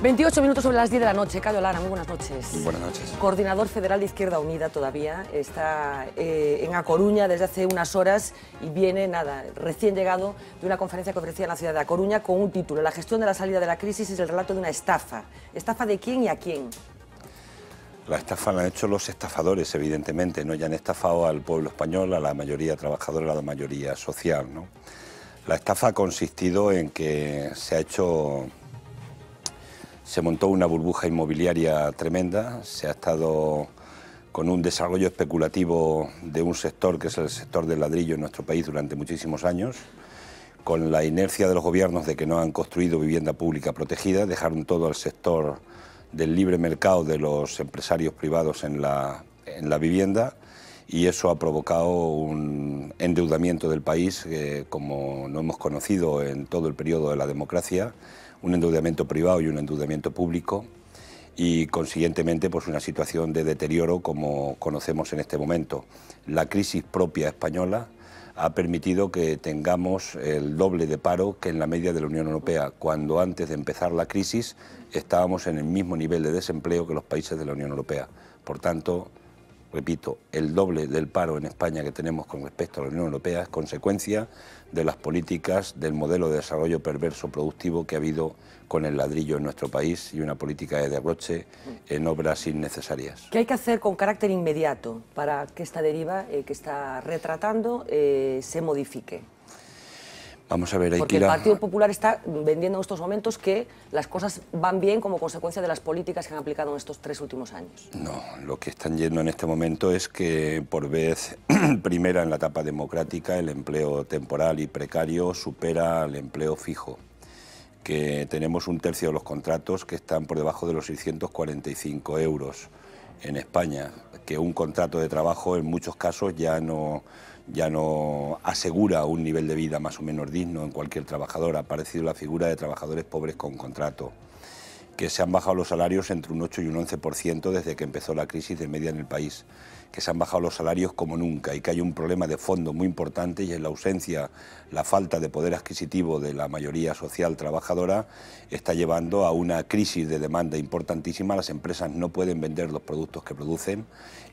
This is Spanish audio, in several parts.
28 minutos sobre las 10 de la noche. Cayo Lara, muy buenas noches. Buenas noches. Coordinador federal de Izquierda Unida todavía, está en A Coruña desde hace unas horas y viene, recién llegado de una conferencia que ofrecía en la ciudad de A Coruña con un título: La gestión de la salida de la crisis es el relato de una estafa. ¿Estafa de quién y a quién? La estafa la han hecho los estafadores, evidentemente, ¿no? Ya han estafado al pueblo español, a la mayoría trabajadora, a la mayoría social, ¿no? La estafa ha consistido en que se montó una burbuja inmobiliaria tremenda, se ha estado con un desarrollo especulativo de un sector que es el sector del ladrillo en nuestro país durante muchísimos años, con la inercia de los gobiernos de que no han construido vivienda pública protegida, dejaron todo al sector del libre mercado de los empresarios privados en la vivienda, y eso ha provocado un endeudamiento del país como no hemos conocido en todo el periodo de la democracia, un endeudamiento privado y un endeudamiento público, y consiguientemente pues una situación de deterioro como conocemos en este momento. La crisis propia española ha permitido que tengamos el doble de paro que en la media de la Unión Europea, cuando antes de empezar la crisis estábamos en el mismo nivel de desempleo que los países de la Unión Europea. Por tanto, repito, el doble del paro en España que tenemos con respecto a la Unión Europea es consecuencia de las políticas del modelo de desarrollo perverso productivo que ha habido con el ladrillo en nuestro país y una política de derroche en obras innecesarias. ¿Qué hay que hacer con carácter inmediato para que esta deriva que está retratando se modifique? Vamos a ver, porque el Partido Popular está vendiendo en estos momentos que las cosas van bien como consecuencia de las políticas que han aplicado en estos 3 últimos años. No, lo que están yendo en este momento es que por vez primera en la etapa democrática el empleo temporal y precario supera al empleo fijo, que tenemos 1/3 de los contratos que están por debajo de los 645 euros en España, que un contrato de trabajo en muchos casos ya no asegura un nivel de vida más o menos digno en cualquier trabajador. Ha aparecido la figura de trabajadores pobres con contrato, que se han bajado los salarios entre un 8 y un 11% desde que empezó la crisis de media en el país, que se han bajado los salarios como nunca y que hay un problema de fondo muy importante, y es la ausencia, la falta de poder adquisitivo de la mayoría social trabajadora está llevando a una crisis de demanda importantísima. Las empresas no pueden vender los productos que producen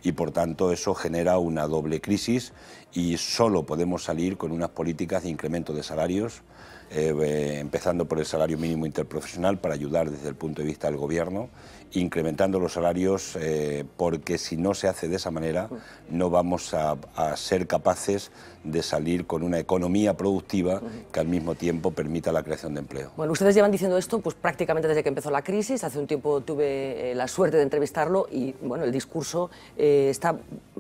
y por tanto eso genera una doble crisis, y solo podemos salir con unas políticas de incremento de salarios, empezando por el salario mínimo interprofesional para ayudar desde el punto de vista del gobierno, incrementando los salarios, porque si no se hace de esa manera no vamos a ser capaces de salir con una economía productiva que al mismo tiempo permita la creación de empleo. Bueno, ustedes llevan diciendo esto pues prácticamente desde que empezó la crisis. Hace un tiempo tuve la suerte de entrevistarlo y bueno, el discurso está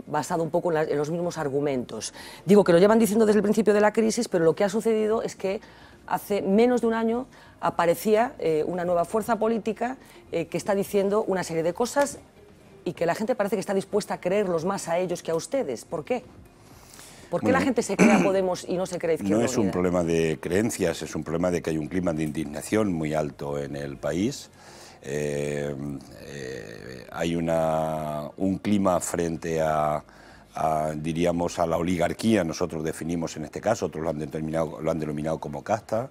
basado un poco en los mismos argumentos. Digo que lo llevan diciendo desde el principio de la crisis, pero lo que ha sucedido es que hace menos de un año aparecía una nueva fuerza política que está diciendo una serie de cosas y que la gente parece que está dispuesta a creerlos más a ellos que a ustedes. ¿Por qué? ¿Por qué la gente se cree a Podemos y no se cree a Izquierda Unida? No es un problema de creencias, es un problema de que hay un clima de indignación muy alto en el país. Hay un clima frente diríamos, a la oligarquía. Nosotros definimos en este caso, otros lo han denominado como casta.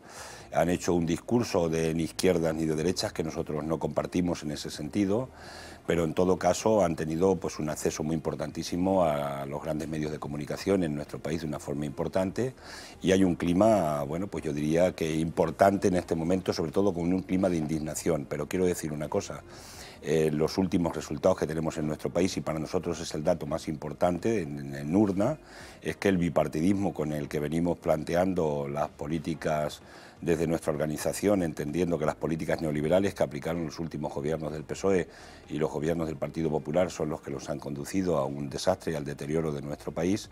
Han hecho un discurso de ni izquierdas ni de derechas que nosotros no compartimos en ese sentido, pero en todo caso han tenido pues un acceso muy importantísimo a los grandes medios de comunicación en nuestro país de una forma importante, y hay un clima, bueno, pues yo diría que importante en este momento, sobre todo con un clima de indignación. Pero quiero decir una cosa: los últimos resultados que tenemos en nuestro país, y para nosotros es el dato más importante en urna, es que el bipartidismo con el que venimos planteando las políticas desde nuestra organización, entendiendo que las políticas neoliberales que aplicaron los últimos gobiernos del PSOE y los gobiernos del Partido Popular son los que los han conducido a un desastre y al deterioro de nuestro país,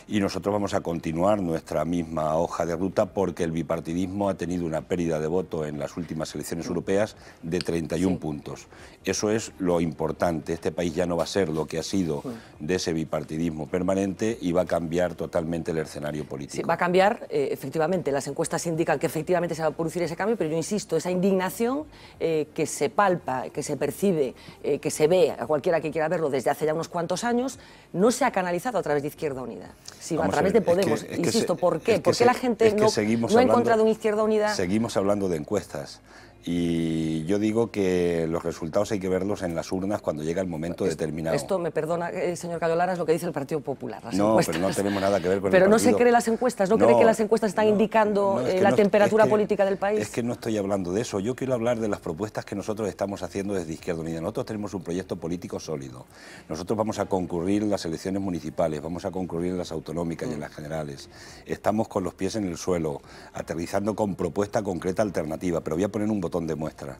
y nosotros vamos a continuar nuestra misma hoja de ruta porque el bipartidismo ha tenido una pérdida de voto en las últimas elecciones europeas de 31 puntos. Eso es lo importante. Este país ya no va a ser lo que ha sido de ese bipartidismo permanente y va a cambiar totalmente el escenario político. Sí, va a cambiar, efectivamente. Las encuestas indican que efectivamente se va a producir ese cambio, pero yo insisto, esa indignación que se palpa, que se percibe, que se ve a cualquiera que quiera verlo desde hace ya unos cuantos años, no se ha canalizado a través de Izquierda Unida, sino a través de Podemos. Insisto, ¿por qué? ¿Por qué la gente no ha encontrado en Izquierda Unida? Seguimos hablando de encuestas. Y yo digo que los resultados hay que verlos en las urnas cuando llega el momento determinado. Esto, me perdona, señor Cayo Lara, es lo que dice el Partido Popular. No, pero no tenemos nada que ver con el Pero partido. no se cree las encuestas, ¿no cree que las encuestas están indicando la temperatura política del país? Es que no estoy hablando de eso. Yo quiero hablar de las propuestas que nosotros estamos haciendo desde Izquierda Unida. Nosotros tenemos un proyecto político sólido. Nosotros vamos a concurrir en las elecciones municipales, vamos a concurrir en las autonómicas y en las generales. Estamos con los pies en el suelo, aterrizando con propuesta concreta alternativa, pero voy a poner un botón de muestra.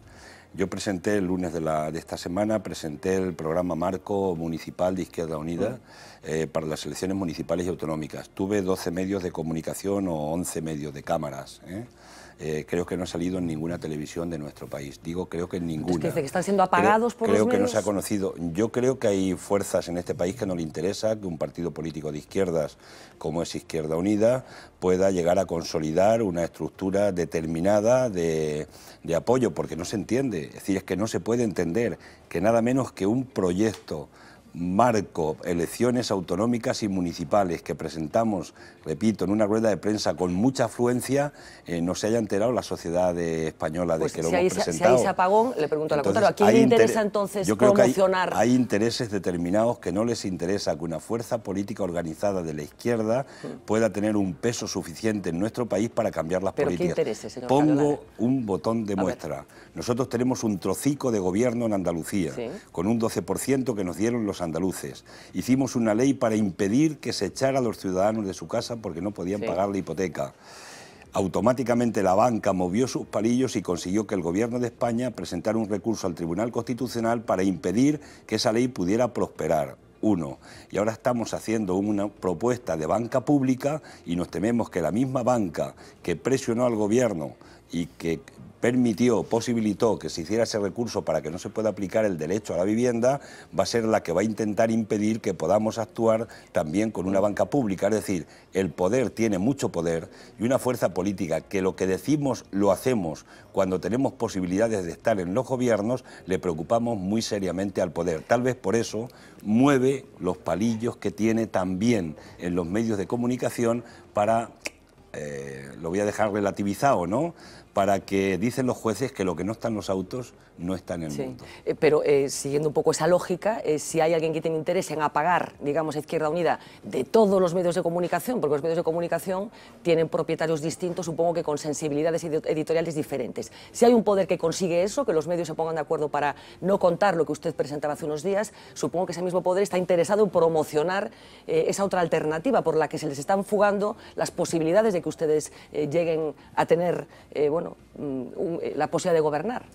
Yo presenté el lunes de esta semana, presenté el programa marco municipal de Izquierda Unida para las elecciones municipales y autonómicas. Tuve 12 medios de comunicación o 11 medios de cámaras. Creo que no ha salido en ninguna televisión de nuestro país. Digo, creo que en ninguna. ¿Es que están siendo apagados por los medios? Creo que no se ha conocido. Yo creo que hay fuerzas en este país que no le interesa que un partido político de izquierdas, como es Izquierda Unida, pueda llegar a consolidar una estructura determinada de apoyo, porque no se entiende. Es decir, es que no se puede entender que nada menos que un proyecto marco, elecciones autonómicas y municipales que presentamos, repito, en una rueda de prensa con mucha afluencia, no se haya enterado la sociedad española de que lo hemos presentado. Si hay ese apagón, le pregunto al contrario, ¿a quién le interesa entonces promocionar? Hay intereses determinados que no les interesa que una fuerza política organizada de la izquierda pueda tener un peso suficiente en nuestro país para cambiar las políticas. ¿Qué intereses, señor Pongo un botón de muestra. Nosotros tenemos un trocico de gobierno en Andalucía, con un 12% que nos dieron los andaluces. Hicimos una ley para impedir que se echara a los ciudadanos de su casa porque no podían pagar la hipoteca. Automáticamente la banca movió sus palillos y consiguió que el Gobierno de España presentara un recurso al Tribunal Constitucional para impedir que esa ley pudiera prosperar. Y ahora estamos haciendo una propuesta de banca pública y nos tememos que la misma banca que presionó al Gobierno y que posibilitó que se hiciera ese recurso para que no se pueda aplicar el derecho a la vivienda, va a ser la que va a intentar impedir que podamos actuar también con una banca pública. Es decir, el poder tiene mucho poder y una fuerza política que lo que decimos lo hacemos cuando tenemos posibilidades de estar en los gobiernos, le preocupamos muy seriamente al poder. Tal vez por eso mueve los palillos que tiene también en los medios de comunicación para, lo voy a dejar relativizado, ¿no?, para que dicen los jueces que lo que no está en los autos no está en el mundo. Pero siguiendo un poco esa lógica, si hay alguien que tiene interés en apagar, digamos, a Izquierda Unida de todos los medios de comunicación, porque los medios de comunicación tienen propietarios distintos, supongo que con sensibilidades editoriales diferentes. Si hay un poder que consigue eso, que los medios se pongan de acuerdo para no contar lo que usted presentaba hace unos días, supongo que ese mismo poder está interesado en promocionar esa otra alternativa por la que se les están fugando las posibilidades de que ustedes lleguen a tener, la posibilidad de gobernar.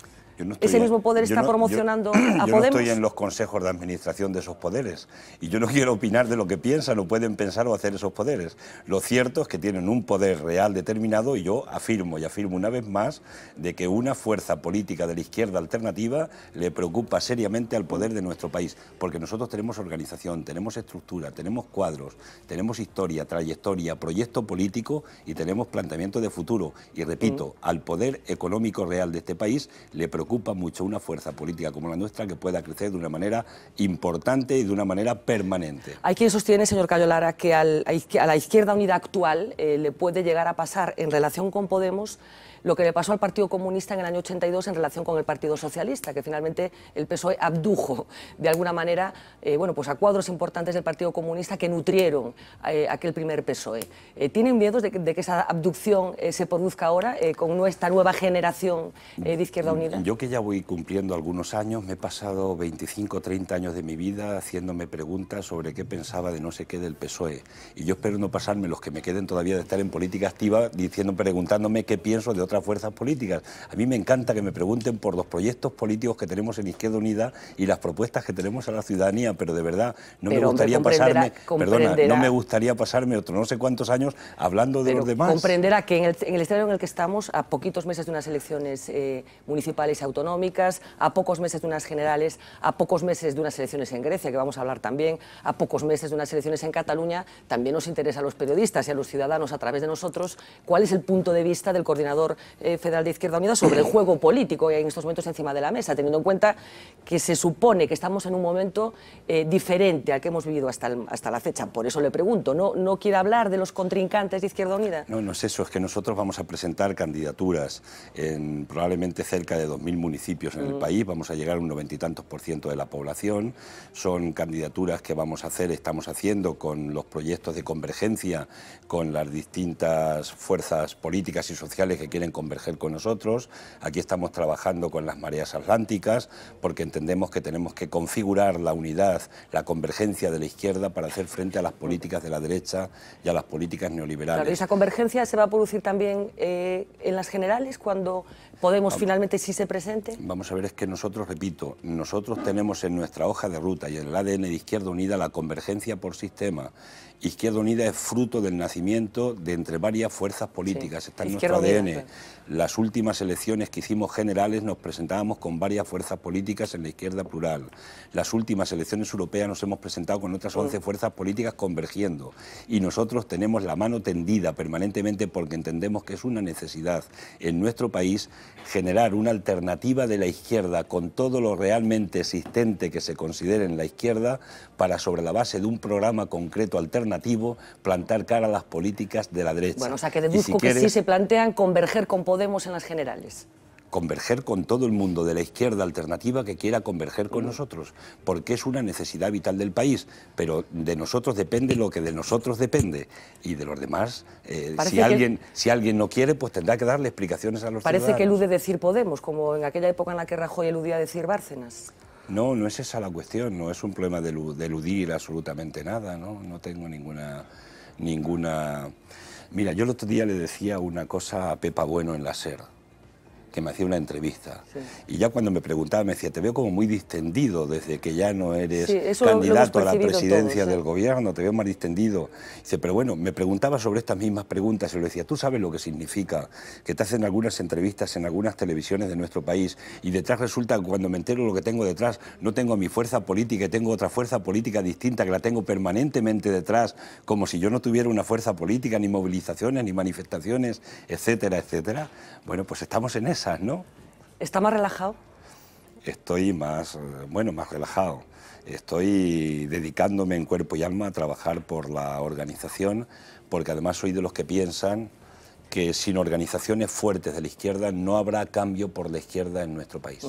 Ese mismo poder está promocionando a Podemos. Yo no estoy en los consejos de administración de esos poderes y yo no quiero opinar de lo que piensan o pueden pensar o hacer esos poderes. Lo cierto es que tienen un poder real determinado y yo afirmo una vez más de que una fuerza política de la izquierda alternativa le preocupa seriamente al poder de nuestro país, porque nosotros tenemos organización, tenemos estructura, tenemos cuadros, tenemos historia, trayectoria, proyecto político y tenemos planteamiento de futuro. Y repito, al poder económico real de este país le preocupa mucho una fuerza política como la nuestra que pueda crecer de una manera importante y de una manera permanente. Hay quien sostiene, señor Cayo Lara, que a la Izquierda Unida actual le puede llegar a pasar en relación con Podemos lo que le pasó al Partido Comunista en el año 82 en relación con el Partido Socialista, que finalmente el PSOE abdujo de alguna manera pues a cuadros importantes del Partido Comunista que nutrieron aquel primer PSOE. ¿Tienen miedos de que esa abducción se produzca ahora con esta nueva generación de Izquierda Unida? Yo, que ya voy cumpliendo algunos años, me he pasado 25 o 30 años de mi vida haciéndome preguntas sobre qué pensaba de no sé qué del PSOE. Y yo espero no pasarme los que me queden todavía de estar en política activa preguntándome qué pienso de otras fuerzas políticas. A mí me encanta que me pregunten por los proyectos políticos que tenemos en Izquierda Unida y las propuestas que tenemos a la ciudadanía, pero de verdad no me gustaría pasarme, perdona, no me gustaría pasarme otros no sé cuántos años hablando de los demás. Comprenderá que en el escenario en el que estamos, a poquitos meses de unas elecciones municipales y autonómicas, a pocos meses de unas generales, a pocos meses de unas elecciones en Grecia, que vamos a hablar también, a pocos meses de unas elecciones en Cataluña, también nos interesa a los periodistas y a los ciudadanos a través de nosotros cuál es el punto de vista del coordinador federal de Izquierda Unida sobre el juego político que hay en estos momentos encima de la mesa, teniendo en cuenta que se supone que estamos en un momento diferente al que hemos vivido hasta la fecha. Por eso le pregunto, ¿no quiere hablar de los contrincantes de Izquierda Unida? No, no es eso, es que nosotros vamos a presentar candidaturas en probablemente cerca de 2000 municipios en el país, vamos a llegar a un 90 y tantos % de la población, son candidaturas que vamos a hacer, estamos haciendo con los proyectos de convergencia con las distintas fuerzas políticas y sociales que quieren converger con nosotros. Aquí estamos trabajando con las mareas atlánticas porque entendemos que tenemos que configurar la unidad, la convergencia de la izquierda para hacer frente a las políticas de la derecha y a las políticas neoliberales. Claro, ¿y esa convergencia se va a producir también en las generales cuando Podemos finalmente sí se presente? Vamos a ver, es que nosotros, repito, nosotros tenemos en nuestra hoja de ruta y en el ADN de Izquierda Unida la convergencia por sistema. Izquierda Unida es fruto del nacimiento de entre varias fuerzas políticas, sí, está en nuestro ADN. Unida, claro. Las últimas elecciones que hicimos generales nos presentábamos con varias fuerzas políticas en la izquierda plural. Las últimas elecciones europeas nos hemos presentado con otras 11 fuerzas políticas convergiendo. Y nosotros tenemos la mano tendida permanentemente porque entendemos que es una necesidad en nuestro país generar una alternativa de la izquierda con todo lo realmente existente que se considere en la izquierda para, sobre la base de un programa concreto alternativo, plantar cara a las políticas de la derecha. Bueno, o sea que deduzco que sí se plantean converger con Podemos en las generales. Converger con todo el mundo de la izquierda alternativa que quiera converger con nosotros, porque es una necesidad vital del país, pero de nosotros depende lo que de nosotros depende, y de los demás, si alguien no quiere, pues tendrá que darle explicaciones a los ciudadanos. Parece que elude decir Podemos, como en aquella época en la que Rajoy eludía decir Bárcenas. No, no es esa la cuestión, no es un problema de eludir absolutamente nada, no tengo ninguna... Mira, yo el otro día le decía una cosa a Pepa Bueno en la SER, que me hacía una entrevista, sí. Y ya cuando me preguntaba me decía, te veo como muy distendido desde que ya no eres candidato a la presidencia del gobierno, te veo más distendido. Dice, pero bueno, me preguntaba sobre estas mismas preguntas y le decía, tú sabes lo que significa que te hacen algunas entrevistas en algunas televisiones de nuestro país y detrás resulta que cuando me entero lo que tengo detrás, no tengo mi fuerza política y tengo otra fuerza política distinta que la tengo permanentemente detrás, como si yo no tuviera una fuerza política, ni movilizaciones, ni manifestaciones, etcétera, etcétera. Bueno, pues estamos en eso. ¿No? ¿Está más relajado? Estoy más relajado. Estoy dedicándome en cuerpo y alma a trabajar por la organización, porque además soy de los que piensan que sin organizaciones fuertes de la izquierda no habrá cambio por la izquierda en nuestro país.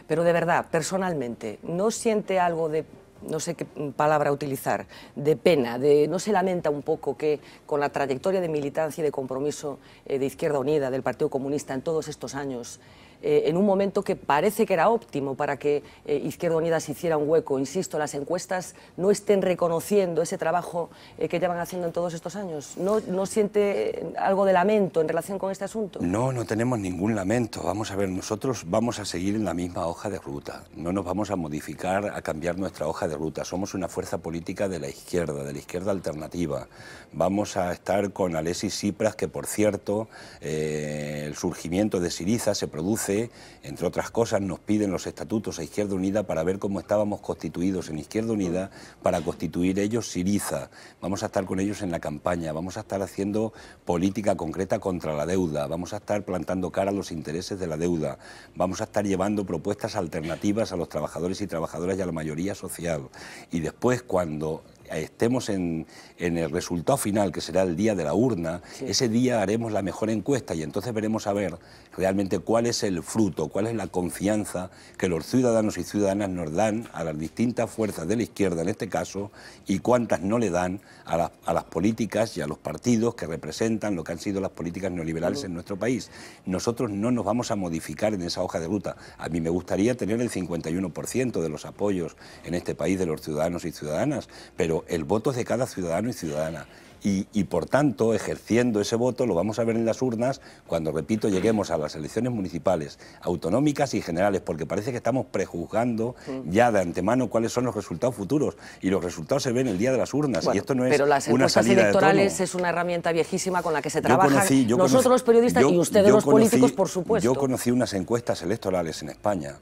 Pero de verdad, personalmente, ¿no siente algo de, no sé qué palabra utilizar, de pena, no se lamenta un poco que con la trayectoria de militancia y de compromiso de Izquierda Unida, del Partido Comunista en todos estos años, en un momento que parece que era óptimo para que Izquierda Unida se hiciera un hueco, insisto, las encuestas no estén reconociendo ese trabajo que llevan haciendo en todos estos años? ¿No siente algo de lamento en relación con este asunto? No, no tenemos ningún lamento. Vamos a ver, nosotros vamos a seguir en la misma hoja de ruta. No nos vamos a modificar, a cambiar nuestra hoja de ruta. Somos una fuerza política de la izquierda alternativa. Vamos a estar con Alexis Tsipras, que por cierto, el surgimiento de Syriza se produce, entre otras cosas, nos piden los estatutos a Izquierda Unida para ver cómo estábamos constituidos en Izquierda Unida para constituir ellos Syriza. Vamos a estar con ellos en la campaña, vamos a estar haciendo política concreta contra la deuda, vamos a estar plantando cara a los intereses de la deuda, vamos a estar llevando propuestas alternativas a los trabajadores y trabajadoras y a la mayoría social. Y después, cuando estemos en el resultado final, que será el día de la urna, sí, ese día haremos la mejor encuesta y entonces veremos a ver realmente cuál es el fruto, cuál es la confianza que los ciudadanos y ciudadanas nos dan a las distintas fuerzas de la izquierda en este caso y cuántas no le dan a las políticas y a los partidos que representan lo que han sido las políticas neoliberales en nuestro país. Nosotros no nos vamos a modificar en esa hoja de ruta. A mí me gustaría tener el 51% de los apoyos en este país de los ciudadanos y ciudadanas, pero pero el voto es de cada ciudadano y ciudadana. Y por tanto, ejerciendo ese voto, lo vamos a ver en las urnas cuando, repito, lleguemos a las elecciones municipales, autonómicas y generales, porque parece que estamos prejuzgando ya de antemano cuáles son los resultados futuros, y los resultados se ven el día de las urnas, bueno, y esto no es pero las una encuestas salida electorales de tono. es una herramienta viejísima con la que se trabaja Yo nosotros los periodistas y ustedes los políticos, por supuesto. Yo conocí unas encuestas electorales en España,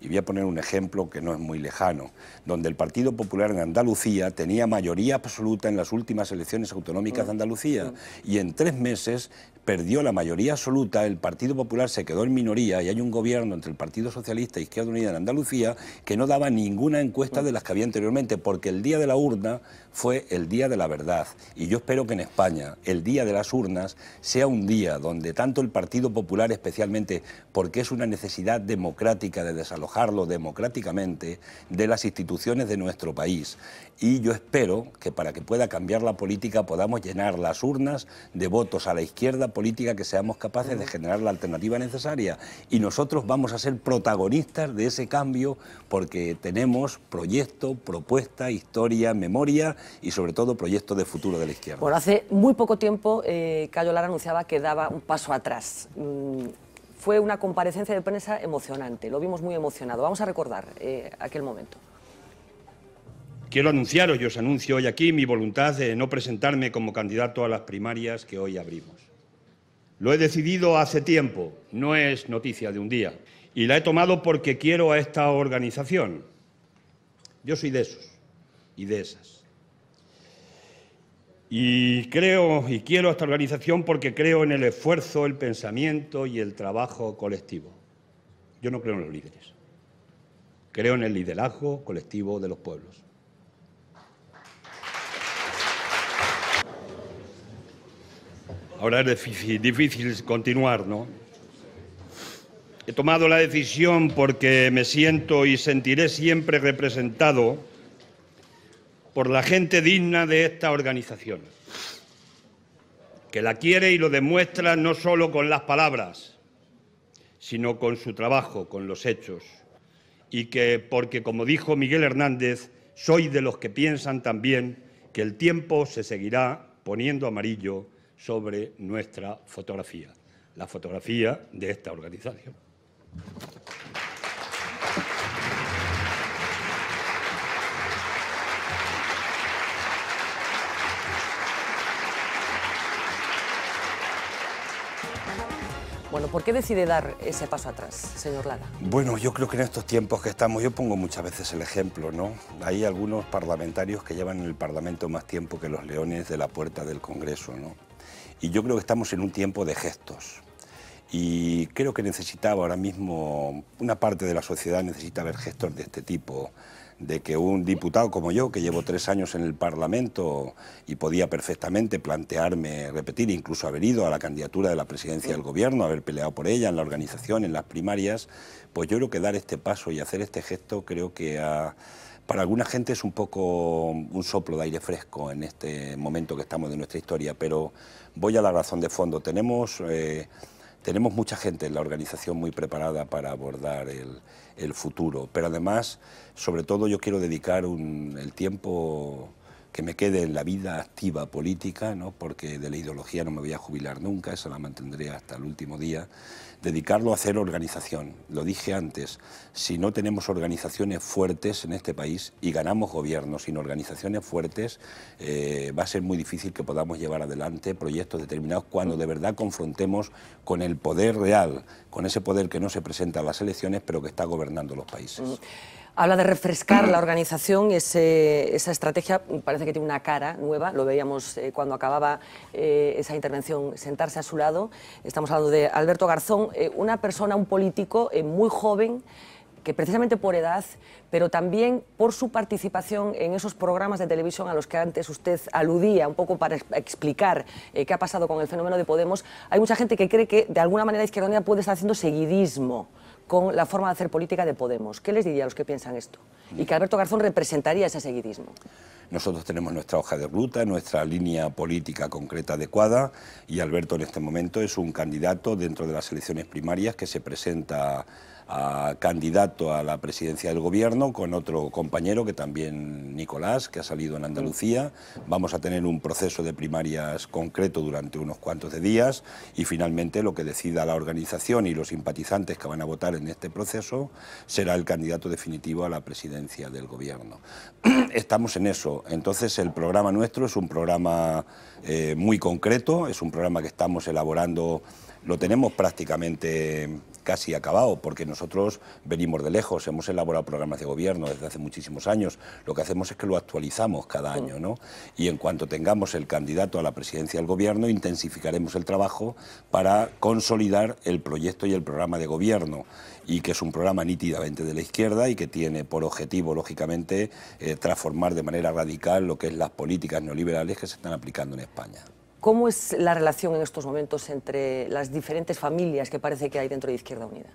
y voy a poner un ejemplo que no es muy lejano, donde el Partido Popular en Andalucía tenía mayoría absoluta en las últimas elecciones autonómicas de Andalucía, y en 3 meses perdió la mayoría absoluta, el Partido Popular se quedó en minoría, y hay un gobierno entre el Partido Socialista e Izquierda Unida en Andalucía que no daba ninguna encuesta de las que había anteriormente, porque el día de la urna fue el día de la verdad. Y yo espero que en España el día de las urnas sea un día donde tanto el Partido Popular, especialmente porque es una necesidad democrática de desalojarlo democráticamente de las instituciones de nuestro país, y yo espero que para que pueda cambiar la política podamos llenar las urnas de votos a la izquierda política, que seamos capaces de generar la alternativa necesaria, y nosotros vamos a ser protagonistas de ese cambio porque tenemos proyecto, propuesta, historia, memoria y sobre todo proyecto de futuro de la izquierda. Bueno, hace muy poco tiempo Cayo Lara anunciaba que daba un paso atrás. Fue una comparecencia de prensa emocionante, lo vimos muy emocionado. Vamos a recordar aquel momento. Quiero anunciaros, y os anuncio hoy aquí, mi voluntad de no presentarme como candidato a las primarias que hoy abrimos. Lo he decidido hace tiempo, no es noticia de un día, y la he tomado porque quiero a esta organización. Yo soy de esos y de esas. Y quiero a esta organización porque creo en el esfuerzo, el pensamiento y el trabajo colectivo. Yo no creo en los líderes, creo en el liderazgo colectivo de los pueblos. Ahora es difícil continuar, ¿no? He tomado la decisión porque me siento y sentiré siempre representado por la gente digna de esta organización, que la quiere y lo demuestra no solo con las palabras, sino con su trabajo, con los hechos, y que, porque, como dijo Miguel Hernández, soy de los que piensan también que el tiempo se seguirá poniendo amarillo sobre nuestra fotografía, la fotografía de esta organización. Bueno, ¿por qué decide dar ese paso atrás, señor Lara? Bueno, yo creo que en estos tiempos que estamos, yo pongo muchas veces el ejemplo, ¿no? Hay algunos parlamentarios que llevan en el Parlamento más tiempo que los leones de la puerta del Congreso, ¿no? Y yo creo que estamos en un tiempo de gestos. Y creo que necesitaba ahora mismo, una parte de la sociedad necesita ver gestos de este tipo, de que un diputado como yo, que llevo 3 años en el Parlamento y podía perfectamente plantearme repetir, incluso haber ido a la candidatura de la presidencia del Gobierno, haber peleado por ella en la organización, en las primarias, pues yo creo que dar este paso y hacer este gesto creo que para alguna gente es un poco un soplo de aire fresco en este momento que estamos de nuestra historia, pero voy a la razón de fondo. Tenemos mucha gente en la organización muy preparada para abordar el futuro, pero además, sobre todo, yo quiero dedicar el tiempo que me quede en la vida activa política, ¿no? Porque de la ideología no me voy a jubilar nunca, esa la mantendré hasta el último día, dedicarlo a hacer organización. Lo dije antes, si no tenemos organizaciones fuertes en este país y ganamos gobiernos sin organizaciones fuertes, va a ser muy difícil que podamos llevar adelante proyectos determinados cuando de verdad confrontemos con el poder real, con ese poder que no se presenta a las elecciones pero que está gobernando los países. Habla de refrescar la organización, esa estrategia parece que tiene una cara nueva, lo veíamos cuando acababa esa intervención, sentarse a su lado. Estamos hablando de Alberto Garzón, una persona, un político muy joven, que precisamente por edad, pero también por su participación en esos programas de televisión a los que antes usted aludía, un poco para explicar qué ha pasado con el fenómeno de Podemos, hay mucha gente que cree que de alguna manera Izquierda Unida puede estar haciendo seguidismo con la forma de hacer política de Podemos. ¿Qué les diría a los que piensan esto? Y que Alberto Garzón representaría ese seguidismo. Nosotros tenemos nuestra hoja de ruta, nuestra línea política concreta adecuada, y Alberto en este momento es un candidato dentro de las elecciones primarias que se presenta a candidato a la presidencia del gobierno con otro compañero que también, Nicolás, que ha salido en Andalucía. Vamos a tener un proceso de primarias concreto durante unos cuantos de días y finalmente lo que decida la organización y los simpatizantes que van a votar en este proceso será el candidato definitivo a la presidencia del gobierno. Estamos en eso. Entonces el programa nuestro es un programa muy concreto, es un programa que estamos elaborando, lo tenemos prácticamente casi acabado, porque nosotros venimos de lejos, hemos elaborado programas de gobierno desde hace muchísimos años, lo que hacemos es que lo actualizamos cada año, ¿no? Y en cuanto tengamos el candidato a la presidencia del gobierno, intensificaremos el trabajo para consolidar el proyecto y el programa de gobierno, y que es un programa nítidamente de la izquierda y que tiene por objetivo, lógicamente, transformar de manera radical lo que es las políticas neoliberales que se están aplicando en España. ¿Cómo es la relación en estos momentos entre las diferentes familias que parece que hay dentro de Izquierda Unida?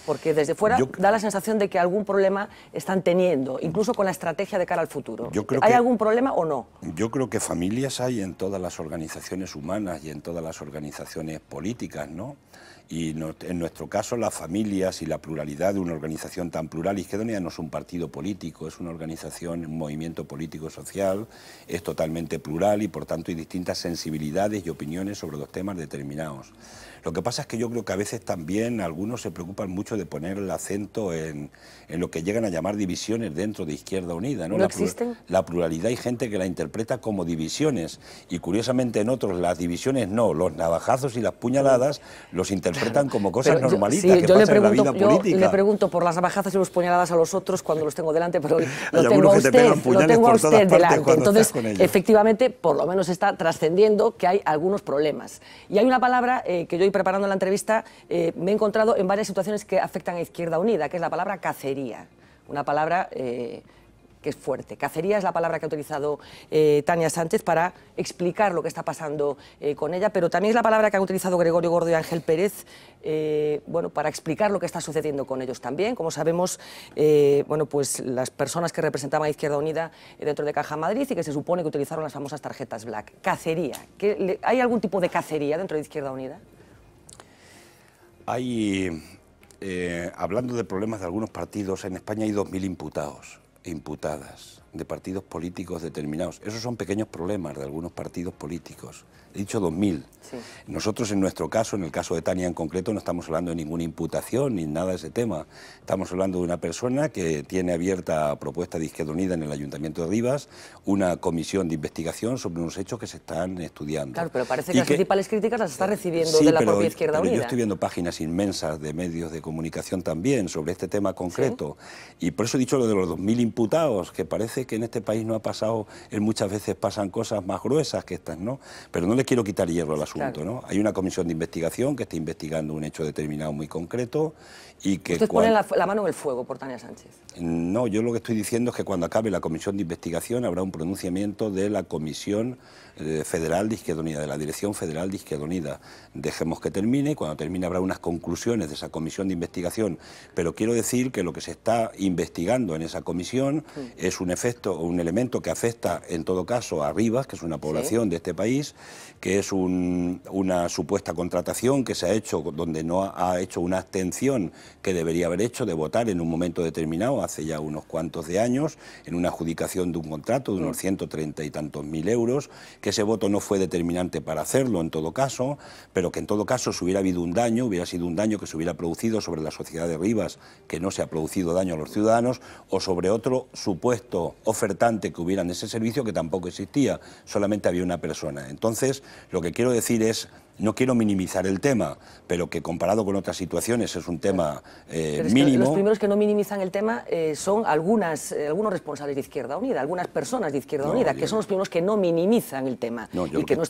Porque desde fuera da la sensación de que algún problema están teniendo, incluso con la estrategia de cara al futuro. ¿Hay algún problema o no? Yo creo que familias hay en todas las organizaciones humanas y en todas las organizaciones políticas, ¿no? Y en nuestro caso las familias y la pluralidad de una organización tan plural, Izquierda Unida no es un partido político, es una organización, un movimiento político social, es totalmente plural y por tanto hay distintas sensibilidades y opiniones sobre los temas determinados. Lo que pasa es que yo creo que a veces también algunos se preocupan mucho de poner el acento en lo que llegan a llamar divisiones dentro de Izquierda Unida, ¿no? ¿No existen? La pluralidad hay gente que la interpreta como divisiones y curiosamente en otros las divisiones no, los navajazos y las puñaladas los interpretan como cosas normalitas que pasan en la vida política. Yo le pregunto por las navajazas y los puñaladas a los otros cuando los tengo delante, pero lo tengo a usted delante. Entonces, efectivamente, por lo menos está trascendiendo que hay algunos problemas. Y hay una palabra que yo preparando la entrevista me he encontrado en varias situaciones que afectan a Izquierda Unida, que es la palabra cacería, una palabra que es fuerte. Cacería es la palabra que ha utilizado Tania Sánchez para explicar lo que está pasando con ella, pero también es la palabra que han utilizado Gregorio Gordo y Ángel Pérez bueno, para explicar lo que está sucediendo con ellos también. Como sabemos, bueno, pues las personas que representaban a Izquierda Unida dentro de Caja Madrid y que se supone que utilizaron las famosas tarjetas Black. Cacería. ¿Hay algún tipo de cacería dentro de Izquierda Unida? Hay, hablando de problemas de algunos partidos, en España hay 2.000 imputados e imputadas de partidos políticos determinados. Esos son pequeños problemas de algunos partidos políticos. He dicho 2.000. Sí. Nosotros en nuestro caso, en el caso de Tania en concreto, no estamos hablando de ninguna imputación ni nada de ese tema. Estamos hablando de una persona que tiene abierta a propuesta de Izquierda Unida en el Ayuntamiento de Rivas, una comisión de investigación sobre unos hechos que se están estudiando. Claro, pero parece que las principales críticas las está recibiendo de la propia Izquierda Unida. Yo estoy viendo páginas inmensas de medios de comunicación también sobre este tema concreto. ¿Sí? Y por eso he dicho lo de los 2.000 imputados, que parece que en este país no ha pasado, muchas veces pasan cosas más gruesas que estas, ¿no? Pero no le quiero quitar hierro al asunto, claro, ¿no? Hay una comisión de investigación que está investigando un hecho determinado muy concreto y que... ¿Usted pone la mano en el fuego por Tania Sánchez? No, yo lo que estoy diciendo es que cuando acabe la comisión de investigación habrá un pronunciamiento de la Comisión Federal de Izquierda Unida, de la Dirección Federal de Izquierda Unida. Dejemos que termine y cuando termine habrá unas conclusiones de esa comisión de investigación, pero quiero decir que lo que se está investigando en esa comisión es un efecto o un elemento que afecta en todo caso a Rivas, que es una población de este país, que es una supuesta contratación que se ha hecho donde no ha hecho una abstención que debería haber hecho de votar en un momento determinado, hace ya unos cuantos de años, en una adjudicación de un contrato de unos 130 y tantos mil euros, que ese voto no fue determinante para hacerlo en todo caso, pero que en todo caso si hubiera habido un daño, hubiera sido un daño que se hubiera producido sobre la sociedad de Rivas, que no se ha producido daño a los ciudadanos, o sobre otro supuesto ofertante que hubiera en ese servicio que tampoco existía, solamente había una persona. Entonces, lo que quiero decir es, no quiero minimizar el tema, pero que comparado con otras situaciones es un tema mínimo. Los primeros que no minimizan el tema son algunos responsables de Izquierda Unida, algunas personas de Izquierda Unida, que son los primeros que no minimizan el tema y que no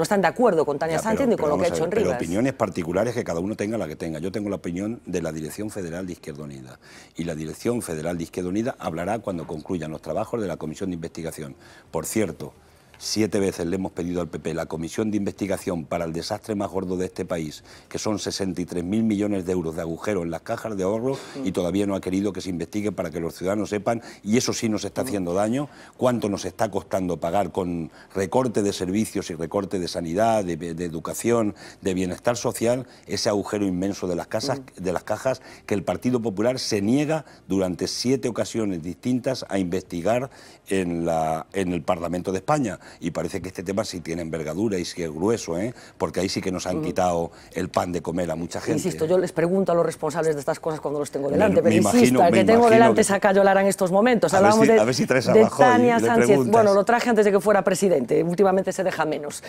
están de acuerdo con Tania Sánchez ni con lo que ha hecho en Rivas. Pero opiniones particulares que cada uno tenga la que tenga. Yo tengo la opinión de la Dirección Federal de Izquierda Unida y la Dirección Federal de Izquierda Unida hablará cuando concluyan los trabajos de la Comisión de Investigación. Por cierto, 7 veces le hemos pedido al PP la comisión de investigación para el desastre más gordo de este país, que son 63.000 millones de euros de agujero en las cajas de ahorro, y todavía no ha querido que se investigue para que los ciudadanos sepan, y eso sí nos está haciendo daño, cuánto nos está costando pagar con recorte de servicios y recorte de sanidad, de educación, de bienestar social, ese agujero inmenso de las cajas que el Partido Popular se niega durante 7 ocasiones distintas a investigar en el Parlamento de España. Y parece que este tema sí tiene envergadura y sí es grueso, porque ahí sí que nos han quitado el pan de comer a mucha gente. Insisto, yo les pregunto a los responsables de estas cosas cuando los tengo delante, pero insisto, al que tengo delante es a Cayo Lara en estos momentos. Hablamos a ver si traes a de Rajoy, Tania Sánchez. Bueno, lo traje antes de que fuera presidente, últimamente se deja menos.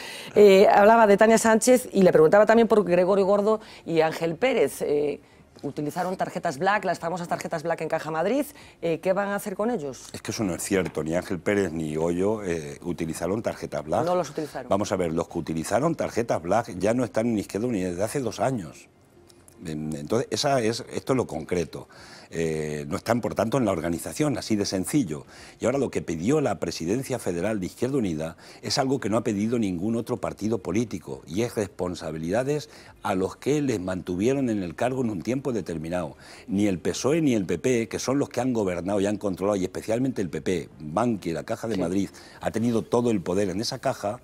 Hablaba de Tania Sánchez y le preguntaba también por Gregorio Gordo y Ángel Pérez. Utilizaron tarjetas Black, las famosas tarjetas Black en Caja Madrid. ¿Qué van a hacer con ellos? Es que eso no es cierto. Ni Ángel Pérez ni Goyo utilizaron tarjetas Black. No los utilizaron. Vamos a ver, los que utilizaron tarjetas Black ya no están en Izquierda Unida desde hace 2 años. Entonces, esto es lo concreto. No están, por tanto, en la organización, así de sencillo. Y ahora lo que pidió la Presidencia Federal de Izquierda Unida es algo que no ha pedido ningún otro partido político, y es responsabilidades a los que les mantuvieron en el cargo en un tiempo determinado. Ni el PSOE ni el PP, que son los que han gobernado y han controlado, y especialmente el PP, Bankia, la Caja de Madrid, ha tenido todo el poder en esa caja.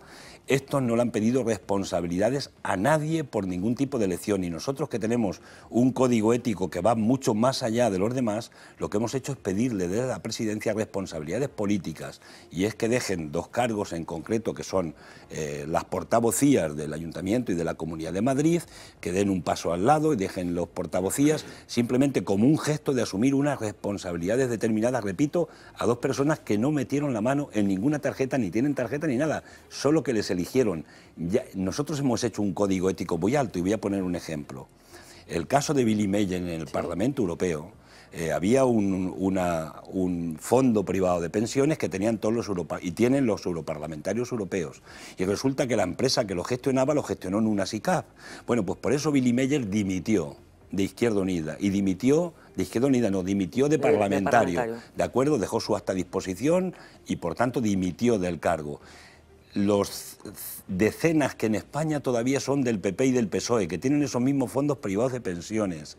Estos no le han pedido responsabilidades a nadie por ningún tipo de elección, y nosotros, que tenemos un código ético que va mucho más allá de los demás, lo que hemos hecho es pedirle desde la Presidencia responsabilidades políticas, y es que dejen 2 cargos en concreto, que son las portavocías del Ayuntamiento y de la Comunidad de Madrid, que den un paso al lado y dejen los portavocías simplemente como un gesto de asumir unas responsabilidades determinadas, repito, a 2 personas que no metieron la mano en ninguna tarjeta, ni tienen tarjeta ni nada, solo que les eligieron. Nosotros hemos hecho un código ético muy alto, y voy a poner un ejemplo. El caso de Billy Meyer en el Parlamento Europeo, había un fondo privado de pensiones que tenían todos y tienen los europarlamentarios europeos, y resulta que la empresa que lo gestionaba lo gestionó en una SICAV. Bueno, pues por eso Billy Meyer dimitió de Izquierda Unida, y dimitió de parlamentario. ¿De acuerdo? Dejó su acta a disposición y por tanto dimitió del cargo. Los decenas que en España todavía son del PP y del PSOE, que tienen esos mismos fondos privados de pensiones,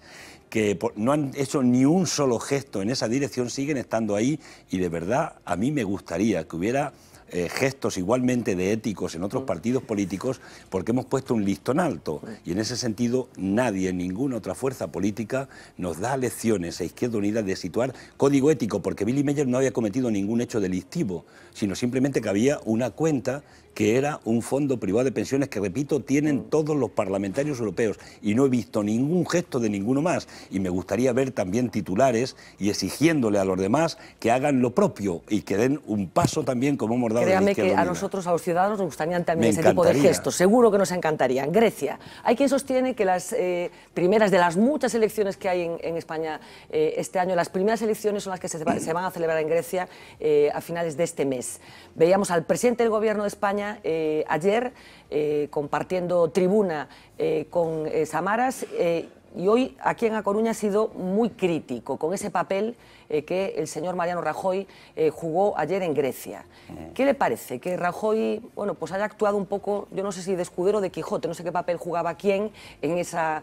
que no han hecho ni un solo gesto en esa dirección, siguen estando ahí, y de verdad a mí me gustaría que hubiera gestos igualmente de éticos en otros partidos políticos, porque hemos puesto un listón alto, y en ese sentido nadie, ninguna otra fuerza política nos da lecciones a Izquierda Unida de situar código ético, porque Billy Meyer no había cometido ningún hecho delictivo, sino simplemente que había una cuenta que era un fondo privado de pensiones que, repito, tienen todos los parlamentarios europeos, y no he visto ningún gesto de ninguno más, y me gustaría ver también titulares y exigiéndole a los demás que hagan lo propio y que den un paso también como hemos dado. Créame que a nosotros, a los ciudadanos, nos gustarían también ese tipo de gestos, seguro que nos encantarían. Grecia, hay quien sostiene que las primeras de las muchas elecciones que hay en España este año, las primeras elecciones son las que se van a celebrar en Grecia a finales de este mes. Veíamos al presidente del Gobierno de España ayer compartiendo tribuna con Samaras, y hoy aquí en A Coruña ha sido muy crítico con ese papel que el señor Mariano Rajoy jugó ayer en Grecia. ¿Qué le parece? Que Rajoy, bueno, pues haya actuado un poco, yo no sé si de escudero o de Quijote, no sé qué papel jugaba quién en esa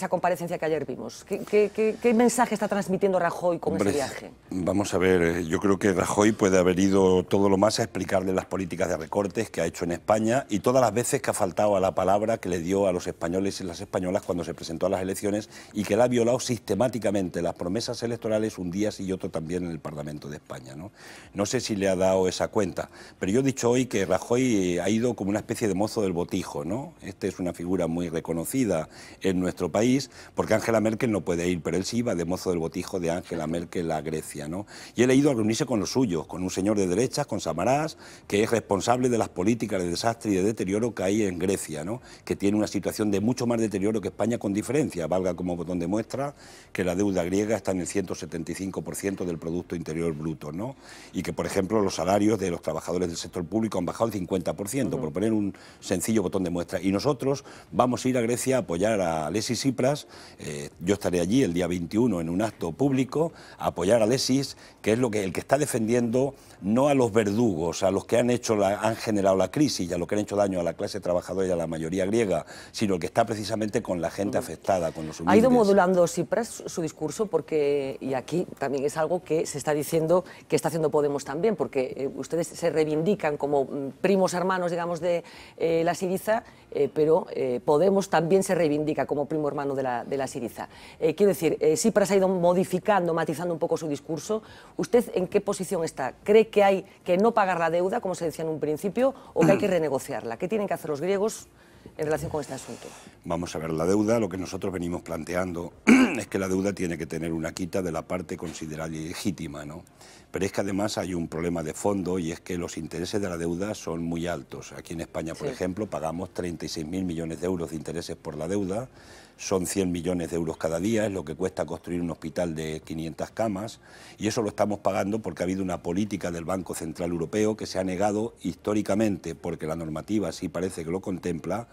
comparecencia que ayer vimos. ¿Qué mensaje está transmitiendo Rajoy con ese viaje? Vamos a ver, yo creo que Rajoy puede haber ido todo lo más a explicarle las políticas de recortes que ha hecho en España, y todas las veces que ha faltado a la palabra que le dio a los españoles y las españolas cuando se presentó a las elecciones, y que le ha violado sistemáticamente las promesas electorales un día sí y otro también en el Parlamento de España, ¿no? No sé si le ha dado esa cuenta, pero yo he dicho hoy que Rajoy ha ido como una especie de mozo del botijo, ¿no? Este es una figura muy reconocida en nuestro país, porque Angela Merkel no puede ir, pero él sí iba de mozo del botijo de Angela Merkel a Grecia, ¿no? Y él ha ido a reunirse con los suyos, con un señor de derechas, con Samaras, que es responsable de las políticas de desastre y de deterioro que hay en Grecia, ¿no? Que tiene una situación de mucho más deterioro que España, con diferencia, valga como botón de muestra que la deuda griega está en el 175% 0,5% del Producto Interior Bruto, ¿no? Y que, por ejemplo, los salarios de los trabajadores del sector público han bajado el 50%, por poner un sencillo botón de muestra. Y nosotros vamos a ir a Grecia a apoyar a Alexis Tsipras. Yo estaré allí el día 21 en un acto público a apoyar a Alexis, que es el que está defendiendo no a los verdugos, a los que han generado la crisis y a los que han hecho daño a la clase trabajadora y a la mayoría griega, sino el que está precisamente con la gente afectada, con los humildes. ¿Ha ido modulando Tsipras su discurso? Porque, y aquí también es algo que se está diciendo que está haciendo Podemos también, porque ustedes se reivindican como primos hermanos, digamos, de la Syriza, pero Podemos también se reivindica como primo hermano de la Syriza. Quiero decir, Tsipras ha ido modificando, matizando un poco su discurso. ¿Usted en qué posición está? ¿Cree que hay que no pagar la deuda, como se decía en un principio, o que hay que renegociarla? ¿Qué tienen que hacer los griegos en relación con este asunto? Vamos a ver, la deuda, lo que nosotros venimos planteando es que la deuda tiene que tener una quita de la parte considerada ilegítima, ¿no? Pero es que además hay un problema de fondo y es que los intereses de la deuda son muy altos. Aquí en España, por ejemplo, pagamos 36.000 millones de euros de intereses por la deuda. Son 100 millones de euros cada día, es lo que cuesta construir un hospital de 500 camas, y eso lo estamos pagando porque ha habido una política del Banco Central Europeo que se ha negado históricamente, porque la normativa sí parece que lo contempla,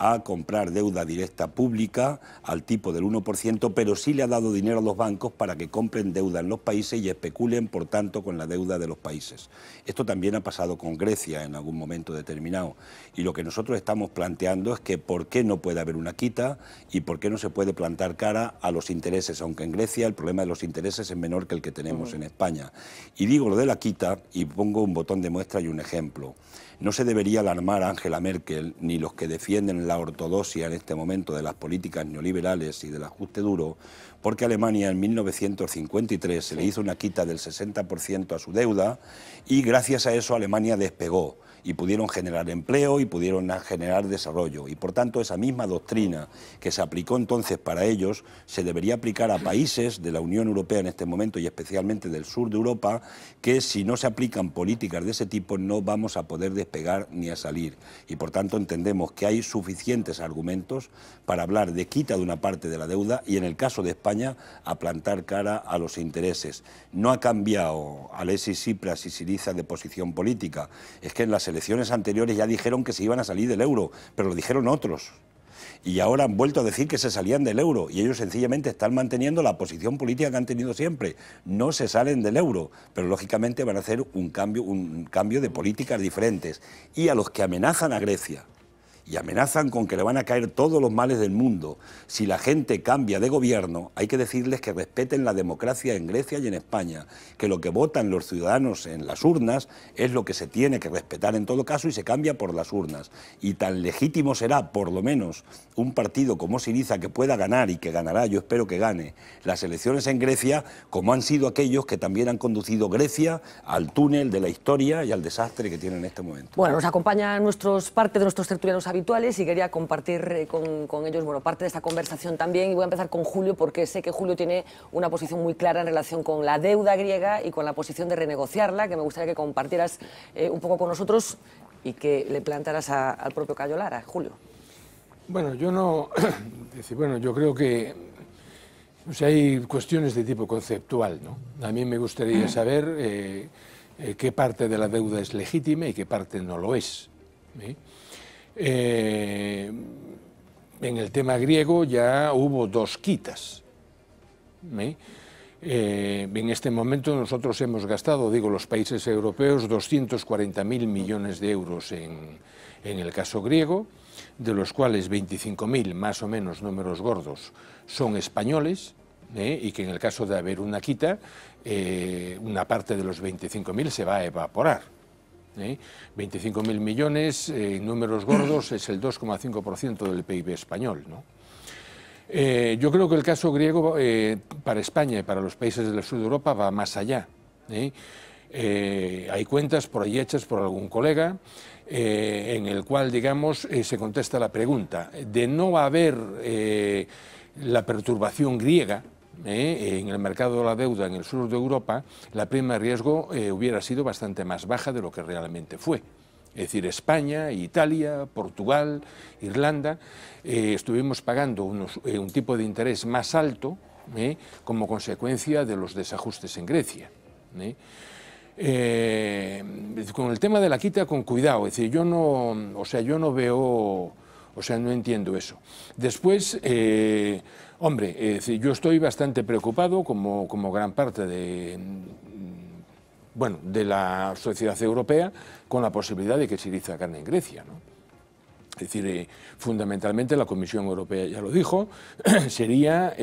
a comprar deuda directa pública al tipo del 1%, pero sí le ha dado dinero a los bancos para que compren deuda en los países y especulen, por tanto, con la deuda de los países. Esto también ha pasado con Grecia en algún momento determinado, y lo que nosotros estamos planteando es que por qué no puede haber una quita y por qué no se puede plantar cara a los intereses, aunque en Grecia el problema de los intereses es menor que el que tenemos en España. Y digo lo de la quita y pongo un botón de muestra y un ejemplo. No se debería alarmar a Angela Merkel ni los que defienden la ortodoxia en este momento de las políticas neoliberales y del ajuste duro, porque Alemania en 1953 se le hizo una quita del 60% a su deuda y gracias a eso Alemania despegó y pudieron generar empleo y pudieron generar desarrollo. Y por tanto esa misma doctrina que se aplicó entonces para ellos se debería aplicar a países de la Unión Europea en este momento y especialmente del sur de Europa, que si no se aplican políticas de ese tipo no vamos a poder despegar ni a salir. Y por tanto entendemos que hay suficientes argumentos para hablar de quita de una parte de la deuda y en el caso de España a plantar cara a los intereses. No ha cambiado Alexis Tsipras y Syriza de posición política, es que en las elecciones anteriores ya dijeron que se iban a salir del euro, pero lo dijeron otros. Y ahora han vuelto a decir que se salían del euro y ellos sencillamente están manteniendo la posición política que han tenido siempre. No se salen del euro, pero lógicamente van a hacer un cambio de políticas diferentes. Y a los que amenazan a Grecia y amenazan con que le van a caer todos los males del mundo si la gente cambia de gobierno, hay que decirles que respeten la democracia en Grecia y en España, que lo que votan los ciudadanos en las urnas es lo que se tiene que respetar en todo caso y se cambia por las urnas. Y tan legítimo será, por lo menos, un partido como Syriza que pueda ganar y que ganará, yo espero que gane, las elecciones en Grecia, como han sido aquellos que también han conducido Grecia al túnel de la historia y al desastre que tiene en este momento. Bueno, nos acompañan parte de nuestros tertulianos habituales y quería compartir con ellos parte de esta conversación también, y voy a empezar con Julio porque sé que Julio tiene una posición muy clara en relación con la deuda griega y con la posición de renegociarla, que me gustaría que compartieras un poco con nosotros y que le plantaras al propio Cayo Lara. Julio. Bueno, yo creo que hay cuestiones de tipo conceptual, ¿no? A mí me gustaría saber qué parte de la deuda es legítima y qué parte no lo es. En el tema griego ya hubo dos quitas. En este momento nosotros hemos gastado, digo los países europeos, 240.000 millones de euros en el caso griego, de los cuales 25.000, más o menos números gordos, son españoles, y que en el caso de haber una quita, una parte de los 25.000 se va a evaporar. 25.000 millones, números gordos, es el 2,5% del PIB español, ¿no? Yo creo que el caso griego para España y para los países del sur de Europa va más allá. Hay cuentas por ahí hechas por algún colega en el cual, digamos, se contesta la pregunta de no haber la perturbación griega en el mercado de la deuda en el sur de Europa, la prima de riesgo hubiera sido bastante más baja de lo que realmente fue. Es decir, España, Italia, Portugal, Irlanda, estuvimos pagando un tipo de interés más alto como consecuencia de los desajustes en Grecia. Con el tema de la quita, con cuidado, es decir, yo no veo, no entiendo eso. Después, hombre, es decir, yo estoy bastante preocupado, como gran parte de la sociedad europea, con la posibilidad de que Syriza gane en Grecia, ¿no? Es decir, fundamentalmente la Comisión Europea ya lo dijo, sería a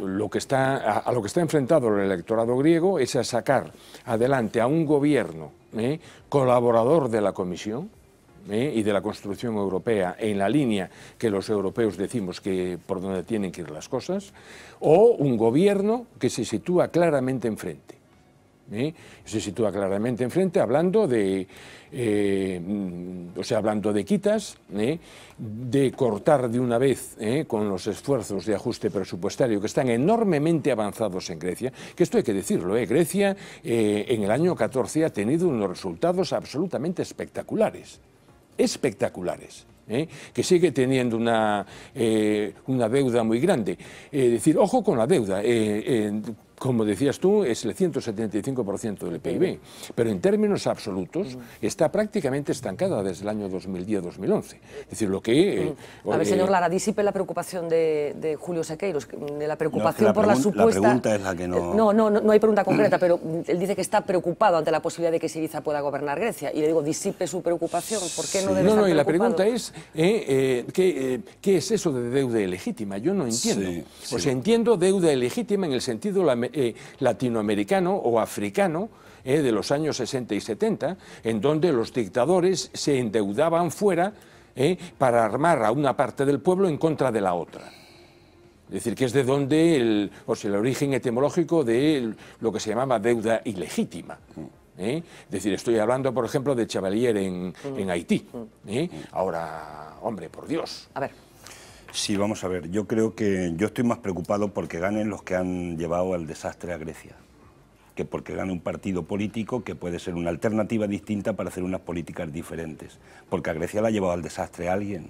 lo que está enfrentado el electorado griego es a sacar adelante a un gobierno colaborador de la Comisión y de la construcción europea en la línea que los europeos decimos que por donde tienen que ir las cosas, o un gobierno que se sitúa claramente enfrente. Se sitúa claramente enfrente hablando de quitas, de cortar de una vez con los esfuerzos de ajuste presupuestario que están enormemente avanzados en Grecia, que esto hay que decirlo, Grecia en el año 14 ha tenido unos resultados absolutamente espectaculares, que sigue teniendo una deuda muy grande. Decir, ojo con la deuda, como decías tú, es el 175% del PIB, pero en términos absolutos está prácticamente estancada desde el año 2010-2011. Es decir, lo que... a ver, señor Lara, disipe la preocupación de Julio Sequeiros, de la preocupación por la supuesta... La pregunta es la que no... No hay pregunta concreta, pero él dice que está preocupado ante la posibilidad de que Syriza pueda gobernar Grecia, y le digo, disipe su preocupación, ¿por qué no debe estar preocupado? Y la pregunta es, ¿qué es eso de deuda ilegítima? Yo no entiendo. Entiendo deuda ilegítima en el sentido latinoamericano o africano de los años 60 y 70, en donde los dictadores se endeudaban fuera para armar a una parte del pueblo en contra de la otra. Es decir, que es de donde el origen etimológico de lo que se llamaba deuda ilegítima. Es decir, estoy hablando, por ejemplo, de Chevalier en Haití. Ahora, hombre, por Dios. A ver. Sí, vamos a ver, yo creo que yo estoy más preocupado porque ganen los que han llevado al desastre a Grecia, que porque gane un partido político que puede ser una alternativa distinta para hacer unas políticas diferentes, porque a Grecia la ha llevado al desastre alguien,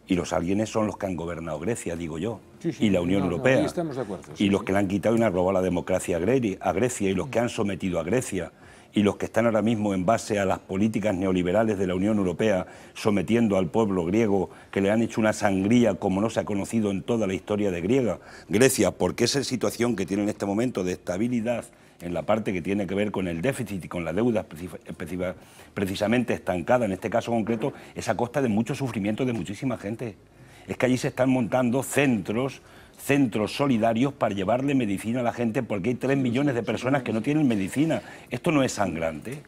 y los alguienes son los que han gobernado Grecia, digo yo, y la Unión Europea, ahí estamos de acuerdo, y los que le han quitado y le han robado la democracia a Grecia, y los que han sometido a Grecia, y los que están ahora mismo en base a las políticas neoliberales de la Unión Europea sometiendo al pueblo griego, que le han hecho una sangría como no se ha conocido en toda la historia de Grecia, porque esa situación que tiene en este momento de estabilidad en la parte que tiene que ver con el déficit y con la deuda precisamente estancada, en este caso concreto, es a costa de mucho sufrimiento de muchísima gente. Es que allí se están montando centros solidarios para llevarle medicina a la gente, porque hay 3 millones de personas que no tienen medicina. Esto no es sangrante.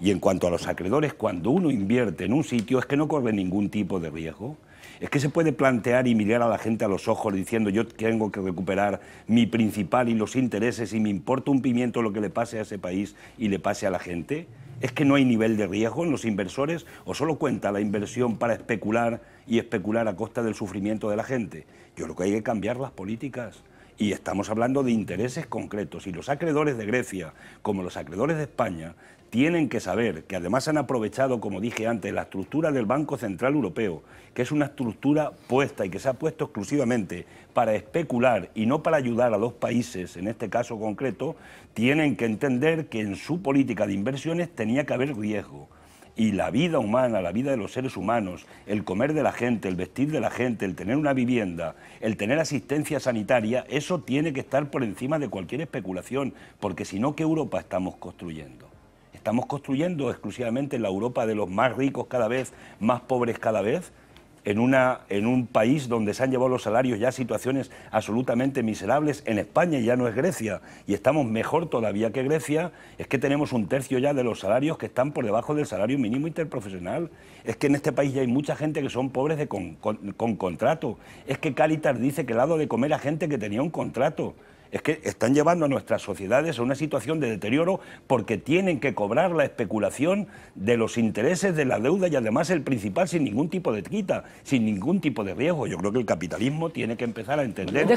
Y en cuanto a los acreedores, cuando uno invierte en un sitio es que no corre ningún tipo de riesgo. Es que se puede plantear y mirar a la gente a los ojos diciendo yo tengo que recuperar mi principal y los intereses y me importa un pimiento lo que le pase a ese país y le pase a la gente. ¿Es que no hay nivel de riesgo en los inversores o solo cuenta la inversión para especular y especular a costa del sufrimiento de la gente? Yo creo que hay que cambiar las políticas y estamos hablando de intereses concretos y los acreedores de Grecia, como los acreedores de España, tienen que saber que además han aprovechado, como dije antes, la estructura del Banco Central Europeo, que es una estructura puesta y que se ha puesto exclusivamente para especular y no para ayudar a los países, en este caso concreto, tienen que entender que en su política de inversiones tenía que haber riesgo. Y la vida humana, la vida de los seres humanos, el comer de la gente, el vestir de la gente, el tener una vivienda, el tener asistencia sanitaria, eso tiene que estar por encima de cualquier especulación, porque si no, ¿qué Europa estamos construyendo? Estamos construyendo exclusivamente la Europa de los más ricos cada vez, más pobres cada vez, en un país donde se han llevado los salarios ya a situaciones absolutamente miserables. En España ya no es Grecia, y estamos mejor todavía que Grecia, es que tenemos 1/3 ya de los salarios que están por debajo del salario mínimo interprofesional. Es que en este país ya hay mucha gente que son pobres con contrato. Es que Cáritas dice que le ha dado de comer a gente que tenía un contrato. Es que están llevando a nuestras sociedades a una situación de deterioro porque tienen que cobrar la especulación de los intereses de la deuda y además el principal sin ningún tipo de quita, sin ningún tipo de riesgo. Yo creo que el capitalismo tiene que empezar a entender,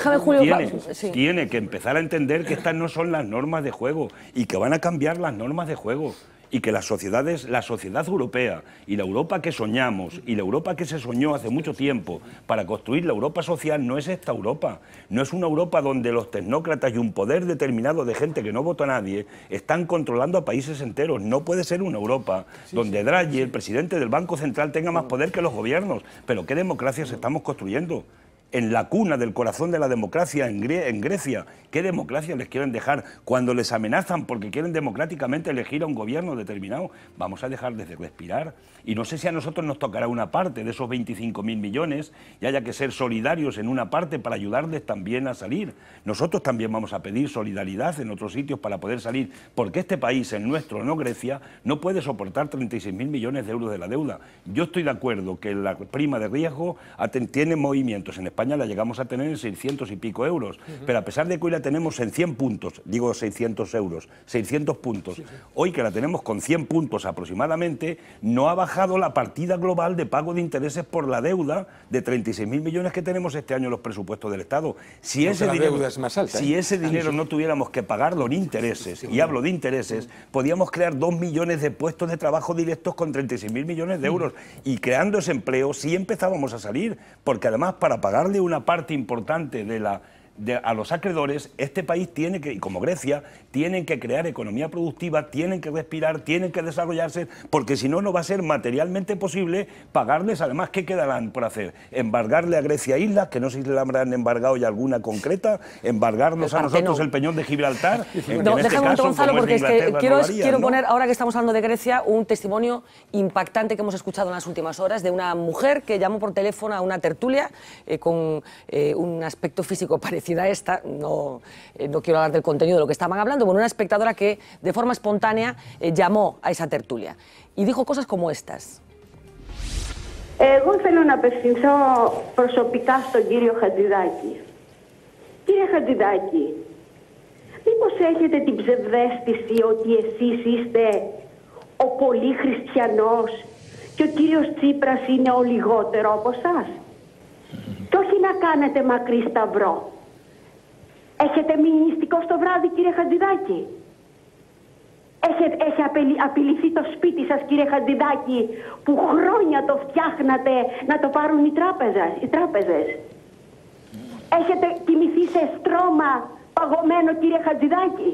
tiene que empezar a entender que estas no son las normas de juego y que van a cambiar las normas de juego y que la sociedad europea y la Europa que soñamos y la Europa que se soñó hace mucho tiempo para construir la Europa social no es esta Europa. No es una Europa donde los tecnócratas y un poder determinado de gente que no vota a nadie están controlando a países enteros. No puede ser una Europa donde Draghi, el presidente del Banco Central, tenga más poder que los gobiernos. Pero ¿qué democracias estamos construyendo? En la cuna del corazón de la democracia, en Grecia. ¿Qué democracia les quieren dejar cuando les amenazan porque quieren democráticamente elegir a un gobierno determinado? Vamos a dejar de respirar. Y no sé si a nosotros nos tocará una parte de esos 25.000 millones y haya que ser solidarios en una parte para ayudarles también a salir. Nosotros también vamos a pedir solidaridad en otros sitios para poder salir, porque este país, el nuestro, no Grecia, no puede soportar 36.000 millones de euros de la deuda. Yo estoy de acuerdo que la prima de riesgo tiene movimientos. En España la llegamos a tener en 600 y pico euros, pero a pesar de que hoy la tenemos en 100 puntos, digo 600 euros, 600 puntos, hoy que la tenemos con 100 puntos aproximadamente, no ha bajado la partida global de pago de intereses por la deuda de 36.000 millones que tenemos este año en los presupuestos del Estado. Si ese dinero, es más alta, si ese dinero no tuviéramos que pagarlo en intereses, y hablo de intereses, podíamos crear 2 millones de puestos de trabajo directos con 36.000 millones de euros, y creando ese empleo sí empezábamos a salir, porque además para pagarle una parte importante a los acreedores, este país tiene que, y como Grecia, tienen que crear economía productiva, tienen que respirar, tienen que desarrollarse, porque si no, no va a ser materialmente posible pagarles. Además, ¿qué quedarán por hacer? Embargarle a Grecia islas, que no sé si le habrán embargado ya alguna concreta, embargarnos a nosotros el peñón de Gibraltar. No, déjame un momento, Gonzalo, porque es que quiero poner, ahora que estamos hablando de Grecia, un testimonio impactante que hemos escuchado en las últimas horas de una mujer que llamó por teléfono a una tertulia con un aspecto físico parecido a esta. No quiero hablar del contenido de lo que estaban hablando. Bueno, una espectadora que de forma espontánea llamó a esa tertulia y dijo cosas como estas. Εγώ θέλω να απευθυνθώ προσωπικά στον κύριο Χατζηδάκη. Κύριε Χατζηδάκη, μήπως έχετε την ψευδαίσθηση ότι εσείς είστε ο πολύ χριστιανός και ο κύριος Τσίπρας είναι ο λιγότερο από εσάς? Και όχι να κάνετε μακρύ σταυρό. Έχετε μείνει νηστικό στο βράδυ, κύριε Χατζηδάκη? Έχει απειληθεί το σπίτι σας, κύριε Χατζηδάκη, που χρόνια το φτιάχνατε να το πάρουν οι τράπεζες? Έχετε κοιμηθεί σε στρώμα παγωμένο, κύριε Χατζηδάκη?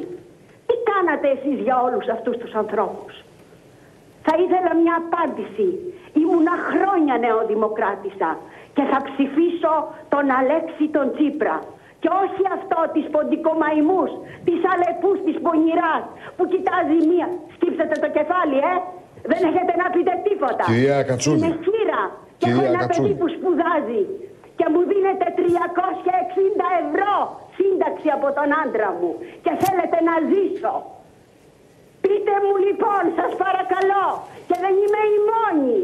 Τι κάνατε εσείς για όλους αυτούς τους ανθρώπους? Θα ήθελα μια απάντηση. Ήμουνα χρόνια νεοδημοκράτησα και θα ψηφίσω τον Αλέξη τον Τσίπρα. Και όχι αυτό της ποντικομαϊμούς, της αλεπούς, της πονηράς, που κοιτάζει μία. Σκύψετε το κεφάλι, Δεν έχετε να πείτε τίποτα. Κυρία Κατσούλη. Είμαι χείρα και έχω ένα παιδί που σπουδάζει. Και μου δίνετε 360 ευρώ σύνταξη από τον άντρα μου. Και θέλετε να ζήσω. Πείτε μου λοιπόν, σας παρακαλώ, και δεν είμαι η μόνη.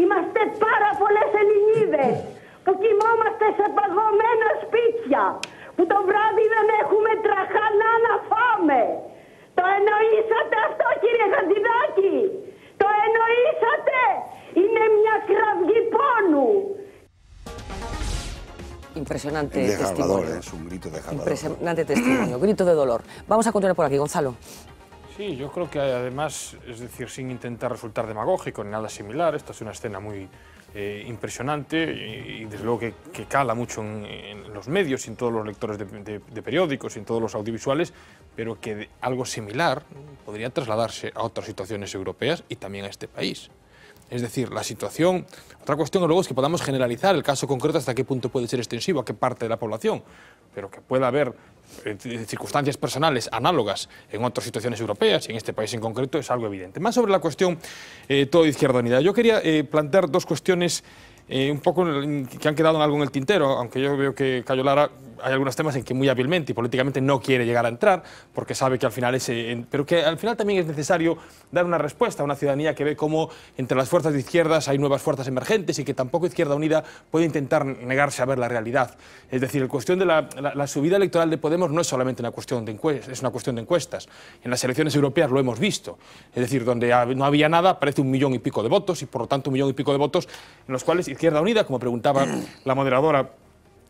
Είμαστε πάρα πολλές Ελληνίδες που κοιμόμαστε σε παγωμένα σπίτια, που το βράδυ δεν έχουμε τραχανά να φάμε. Το εννοήσατε αυτό, κύριε Χατζηδάκη? Το εννοήσατε? Είναι μια κραυγή πόνου. Impresionante desgarrador, testimonio. es un grito desgarrador. Impresionante testimonio, grito de dolor. Vamos a continuar por aquí, Gonzalo. Sí, yo creo que además, es decir, sin intentar resultar demagógico ni nada similar, esta es una escena muy impresionante y desde luego que cala mucho en los medios y en todos los lectores de periódicos y en todos los audiovisuales, pero que algo similar podría trasladarse a otras situaciones europeas y también a este país. Es decir, la situación, otra cuestión luego es que podamos generalizar el caso concreto hasta qué punto puede ser extensivo, a qué parte de la población, pero que pueda haber circunstancias personales análogas en otras situaciones europeas y en este país en concreto es algo evidente. Más sobre la cuestión todo de Izquierda Unida. Yo quería plantear dos cuestiones un poco que han quedado en algo en el tintero, aunque yo veo que Cayo Lara hay algunos temas en que muy hábilmente y políticamente no quiere llegar a entrar, porque sabe que al final pero que al final también es necesario dar una respuesta a una ciudadanía que ve cómo entre las fuerzas de izquierdas hay nuevas fuerzas emergentes y que tampoco Izquierda Unida puede intentar negarse a ver la realidad. Es decir, la cuestión de la subida electoral de Podemos no es solamente una cuestión de encuestas, es una cuestión de encuestas. En las elecciones europeas lo hemos visto. Es decir, donde no había nada, aparece 1,5 millones de votos y por lo tanto 1,5 millones de votos en los cuales Izquierda Unida, como preguntaba la moderadora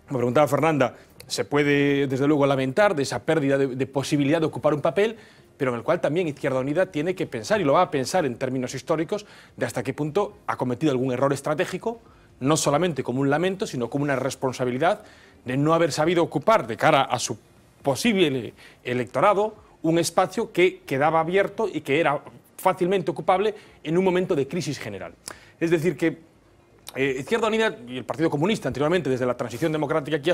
como preguntaba Fernanda, se puede desde luego lamentar de esa pérdida de posibilidad de ocupar un papel, pero en el cual también Izquierda Unida tiene que pensar, y lo va a pensar en términos históricos, de hasta qué punto ha cometido algún error estratégico, no solamente como un lamento, sino como una responsabilidad de no haber sabido ocupar de cara a su posible electorado un espacio que quedaba abierto y que era fácilmente ocupable en un momento de crisis general. Es decir, que Izquierda Unida y el Partido Comunista anteriormente, desde la transición democrática aquí,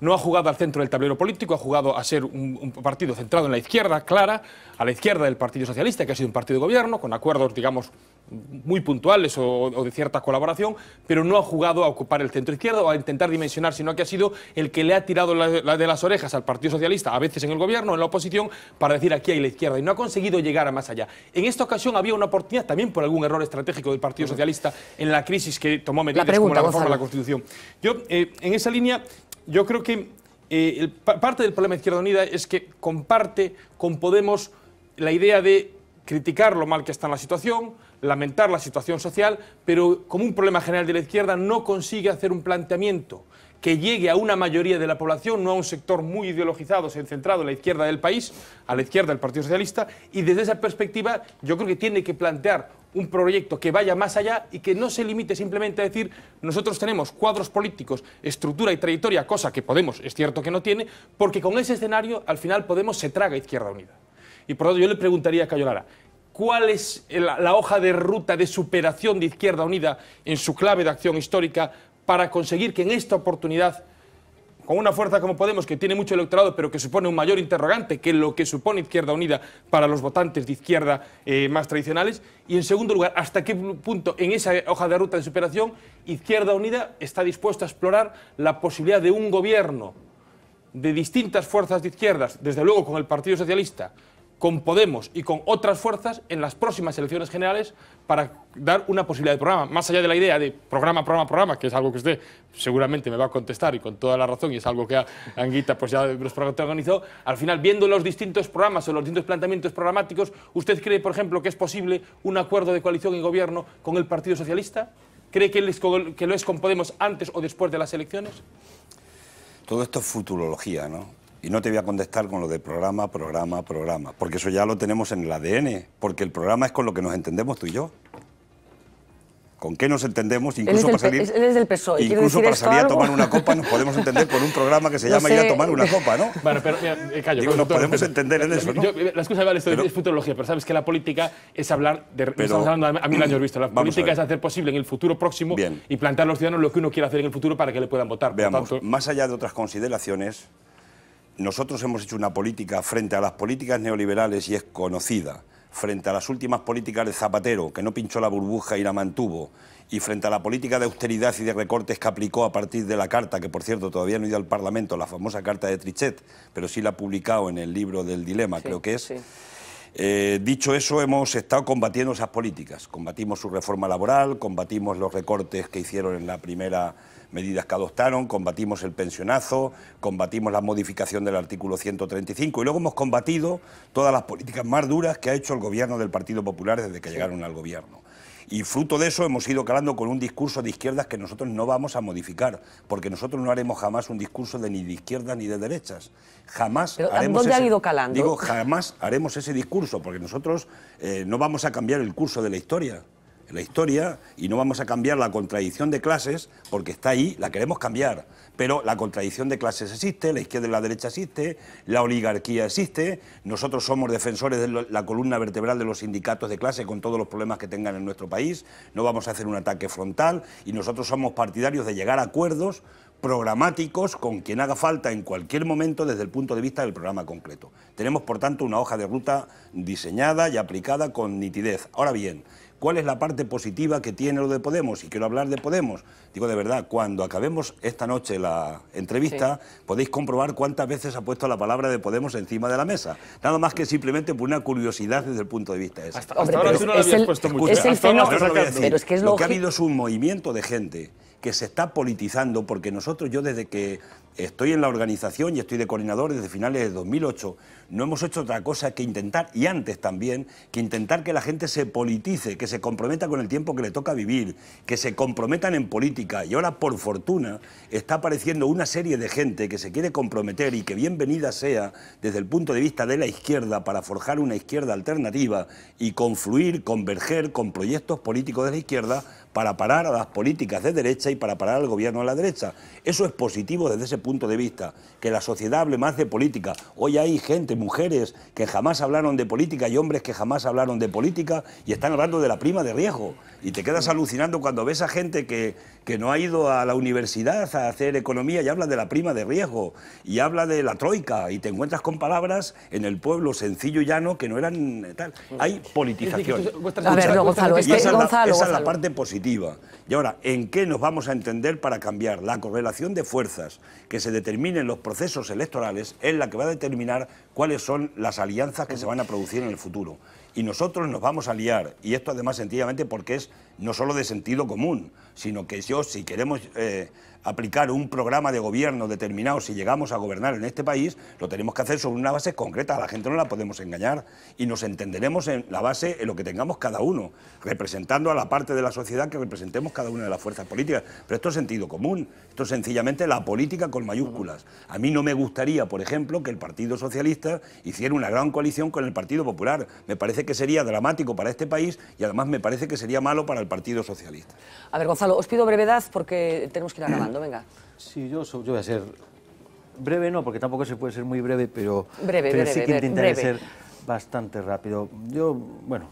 no ha jugado al centro del tablero político, ha jugado a ser un partido centrado en la izquierda clara, a la izquierda del Partido Socialista, que ha sido un partido de gobierno, con acuerdos, digamos, muy puntuales o de cierta colaboración, pero no ha jugado a ocupar el centro izquierda o a intentar dimensionar, sino que ha sido el que le ha tirado la de las orejas al Partido Socialista, a veces en el gobierno, en la oposición, para decir aquí hay la izquierda, y no ha conseguido llegar a más allá. En esta ocasión había una oportunidad, también por algún error estratégico del Partido Socialista, en la crisis que tomó medidas como la reforma de la Constitución. Yo, en esa línea, yo creo que parte del problema de Izquierda Unida es que comparte con Podemos la idea de criticar lo mal que está en la situación, lamentar la situación social, pero como un problema general de la izquierda no consigue hacer un planteamiento que llegue a una mayoría de la población, no a un sector muy ideologizado, centrado en la izquierda del país, a la izquierda del Partido Socialista, y desde esa perspectiva yo creo que tiene que plantear un proyecto que vaya más allá y que no se limite simplemente a decir nosotros tenemos cuadros políticos, estructura y trayectoria, cosa que Podemos es cierto que no tiene, porque con ese escenario al final Podemos se traga Izquierda Unida. Y por lo tanto yo le preguntaría a Cayo Lara, ¿cuál es la hoja de ruta de superación de Izquierda Unida en su clave de acción histórica para conseguir que en esta oportunidad, con una fuerza como Podemos, que tiene mucho electorado, pero que supone un mayor interrogante que lo que supone Izquierda Unida para los votantes de izquierda más tradicionales? Y en segundo lugar, ¿hasta qué punto en esa hoja de ruta de superación Izquierda Unida está dispuesta a explorar la posibilidad de un gobierno de distintas fuerzas de izquierdas, desde luego con el Partido Socialista, con Podemos y con otras fuerzas en las próximas elecciones generales para dar una posibilidad de programa, más allá de la idea de programa, que es algo que usted seguramente me va a contestar y con toda la razón, y es algo que Anguita pues ya los protagonizó. Al final, viendo los distintos programas o los distintos planteamientos programáticos, ¿usted cree, por ejemplo, que es posible un acuerdo de coalición y gobierno con el Partido Socialista? ¿Cree que lo es con Podemos antes o después de las elecciones? Todo esto es futurología, ¿no? Y no te voy a contestar con lo de programa, porque eso ya lo tenemos en el ADN, porque el programa es con lo que nos entendemos tú y yo. ¿Con qué nos entendemos? Incluso para salir, él es del PSOE. incluso para salir a tomar una copa nos podemos entender con un programa que se llama Ir a tomar una copa, ¿no? Bueno, pero Cayo, digo, nos podemos entender en eso, ¿no? La excusa vale esto es futurología, pero sabes que la política es hablar de... estamos hablando a 1000 años vista. La política es hacer posible en el futuro próximo y plantear a los ciudadanos lo que uno quiere hacer en el futuro para que le puedan votar. Veamos, por tanto, más allá de otras consideraciones, nosotros hemos hecho una política frente a las políticas neoliberales y es conocida, frente a las últimas políticas de Zapatero, que no pinchó la burbuja y la mantuvo, y frente a la política de austeridad y de recortes que aplicó a partir de la carta, que por cierto todavía no ha ido al Parlamento, la famosa carta de Trichet, pero sí la ha publicado en el libro del Dilema, sí, creo que es. Sí. Dicho eso, hemos estado combatiendo esas políticas. Combatimos su reforma laboral, combatimos los recortes que hicieron en la primera medidas que adoptaron, combatimos el pensionazo, combatimos la modificación del artículo 135 y luego hemos combatido todas las políticas más duras que ha hecho el gobierno del Partido Popular desde que llegaron al gobierno. Y fruto de eso hemos ido calando con un discurso de izquierdas que nosotros no vamos a modificar, porque nosotros no haremos jamás un discurso ni de izquierdas ni de derechas. Jamás pero haremos ¿dónde ha ido calando? Digo, jamás haremos ese discurso, porque nosotros no vamos a cambiar el curso de la historia. Y no vamos a cambiar la contradicción de clases, porque está ahí, la queremos cambiar. Pero la contradicción de clases existe, la izquierda y la derecha existe, la oligarquía existe, nosotros somos defensores de la columna vertebral de los sindicatos de clase con todos los problemas que tengan en nuestro país, no vamos a hacer un ataque frontal y nosotros somos partidarios de llegar a acuerdos programáticos con quien haga falta en cualquier momento desde el punto de vista del programa concreto. Tenemos, por tanto, una hoja de ruta diseñada y aplicada con nitidez. Ahora bien, ¿cuál es la parte positiva que tiene lo de Podemos? Y quiero hablar de Podemos. Digo, de verdad, cuando acabemos esta noche la entrevista, podéis comprobar cuántas veces ha puesto la palabra de Podemos encima de la mesa. Nada más que simplemente por una curiosidad desde el punto de vista ese. Hasta ahora tú no lo habías puesto mucho. Es el fenómeno, pero es que es lo que ha habido es un movimiento de gente que se está politizando, porque yo desde que estoy en la organización y estoy de coordinador desde finales de 2008, no hemos hecho otra cosa que intentar, y antes también, que intentar que la gente se politice, que se comprometa con el tiempo que le toca vivir, que se comprometan en política. Y ahora, por fortuna, está apareciendo una serie de gente que se quiere comprometer y que bienvenida sea desde el punto de vista de la izquierda para forjar una izquierda alternativa y confluir, converger con proyectos políticos de la izquierda para parar a las políticas de derecha y para parar al gobierno de la derecha. Eso es positivo desde ese punto de vista, que la sociedad hable más de política. Hoy hay gente, mujeres, que jamás hablaron de política y hombres que jamás hablaron de política y están hablando de la prima de riesgo. Y te quedas alucinando cuando ves a gente que no ha ido a la universidad a hacer economía y habla de la prima de riesgo y habla de la troika y te encuentras con palabras en el pueblo sencillo y llano que no eran tal. Hay politización. A ver, no, Gonzalo, es que esa es la parte positiva. Y ahora, ¿en qué nos vamos a entender para cambiar? La correlación de fuerzas que se determinen los procesos electorales es la que va a determinar cuáles son las alianzas que se van a producir en el futuro. Y nosotros nos vamos a aliar, y esto además sencillamente porque es no solo de sentido común, sino que si queremos aplicar un programa de gobierno determinado, si llegamos a gobernar en este país, lo tenemos que hacer sobre una base concreta, a la gente no la podemos engañar y nos entenderemos en la base en lo que tengamos cada uno, representando a la parte de la sociedad que representemos cada una de las fuerzas políticas. Pero esto es sentido común, esto es sencillamente la política con mayúsculas. A mí no me gustaría, por ejemplo, que el Partido Socialista hiciera una gran coalición con el Partido Popular. Me parece que sería dramático para este país y además me parece que sería malo para el Partido Socialista. A ver, Gonzalo, os pido brevedad porque tenemos que ir acabando, venga. Sí, yo voy a ser breve, no, porque tampoco se puede ser muy breve, pero breve, sí que intentaré ser bastante rápido. Yo, bueno,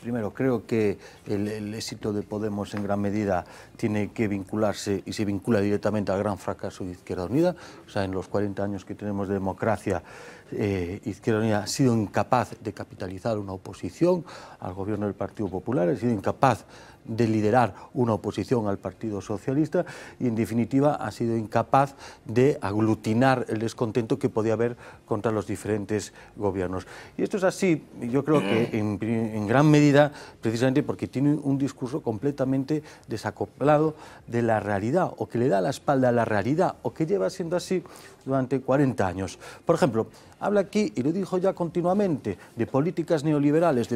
primero creo que el éxito de Podemos en gran medida tiene que vincularse y se vincula directamente al gran fracaso de Izquierda Unida. O sea, en los 40 años que tenemos de democracia, Izquierda Unida ha sido incapaz de capitalizar una oposición al gobierno del Partido Popular, ha sido incapaz de liderar una oposición al Partido Socialista y, en definitiva, ha sido incapaz de aglutinar el descontento que podía haber contra los diferentes gobiernos. Y esto es así, yo creo que en gran medida, precisamente porque tiene un discurso completamente desacoplado de la realidad, o que le da la espalda a la realidad, o que lleva siendo así durante 40 años. Por ejemplo, habla aquí, y lo dijo ya continuamente, de políticas neoliberales,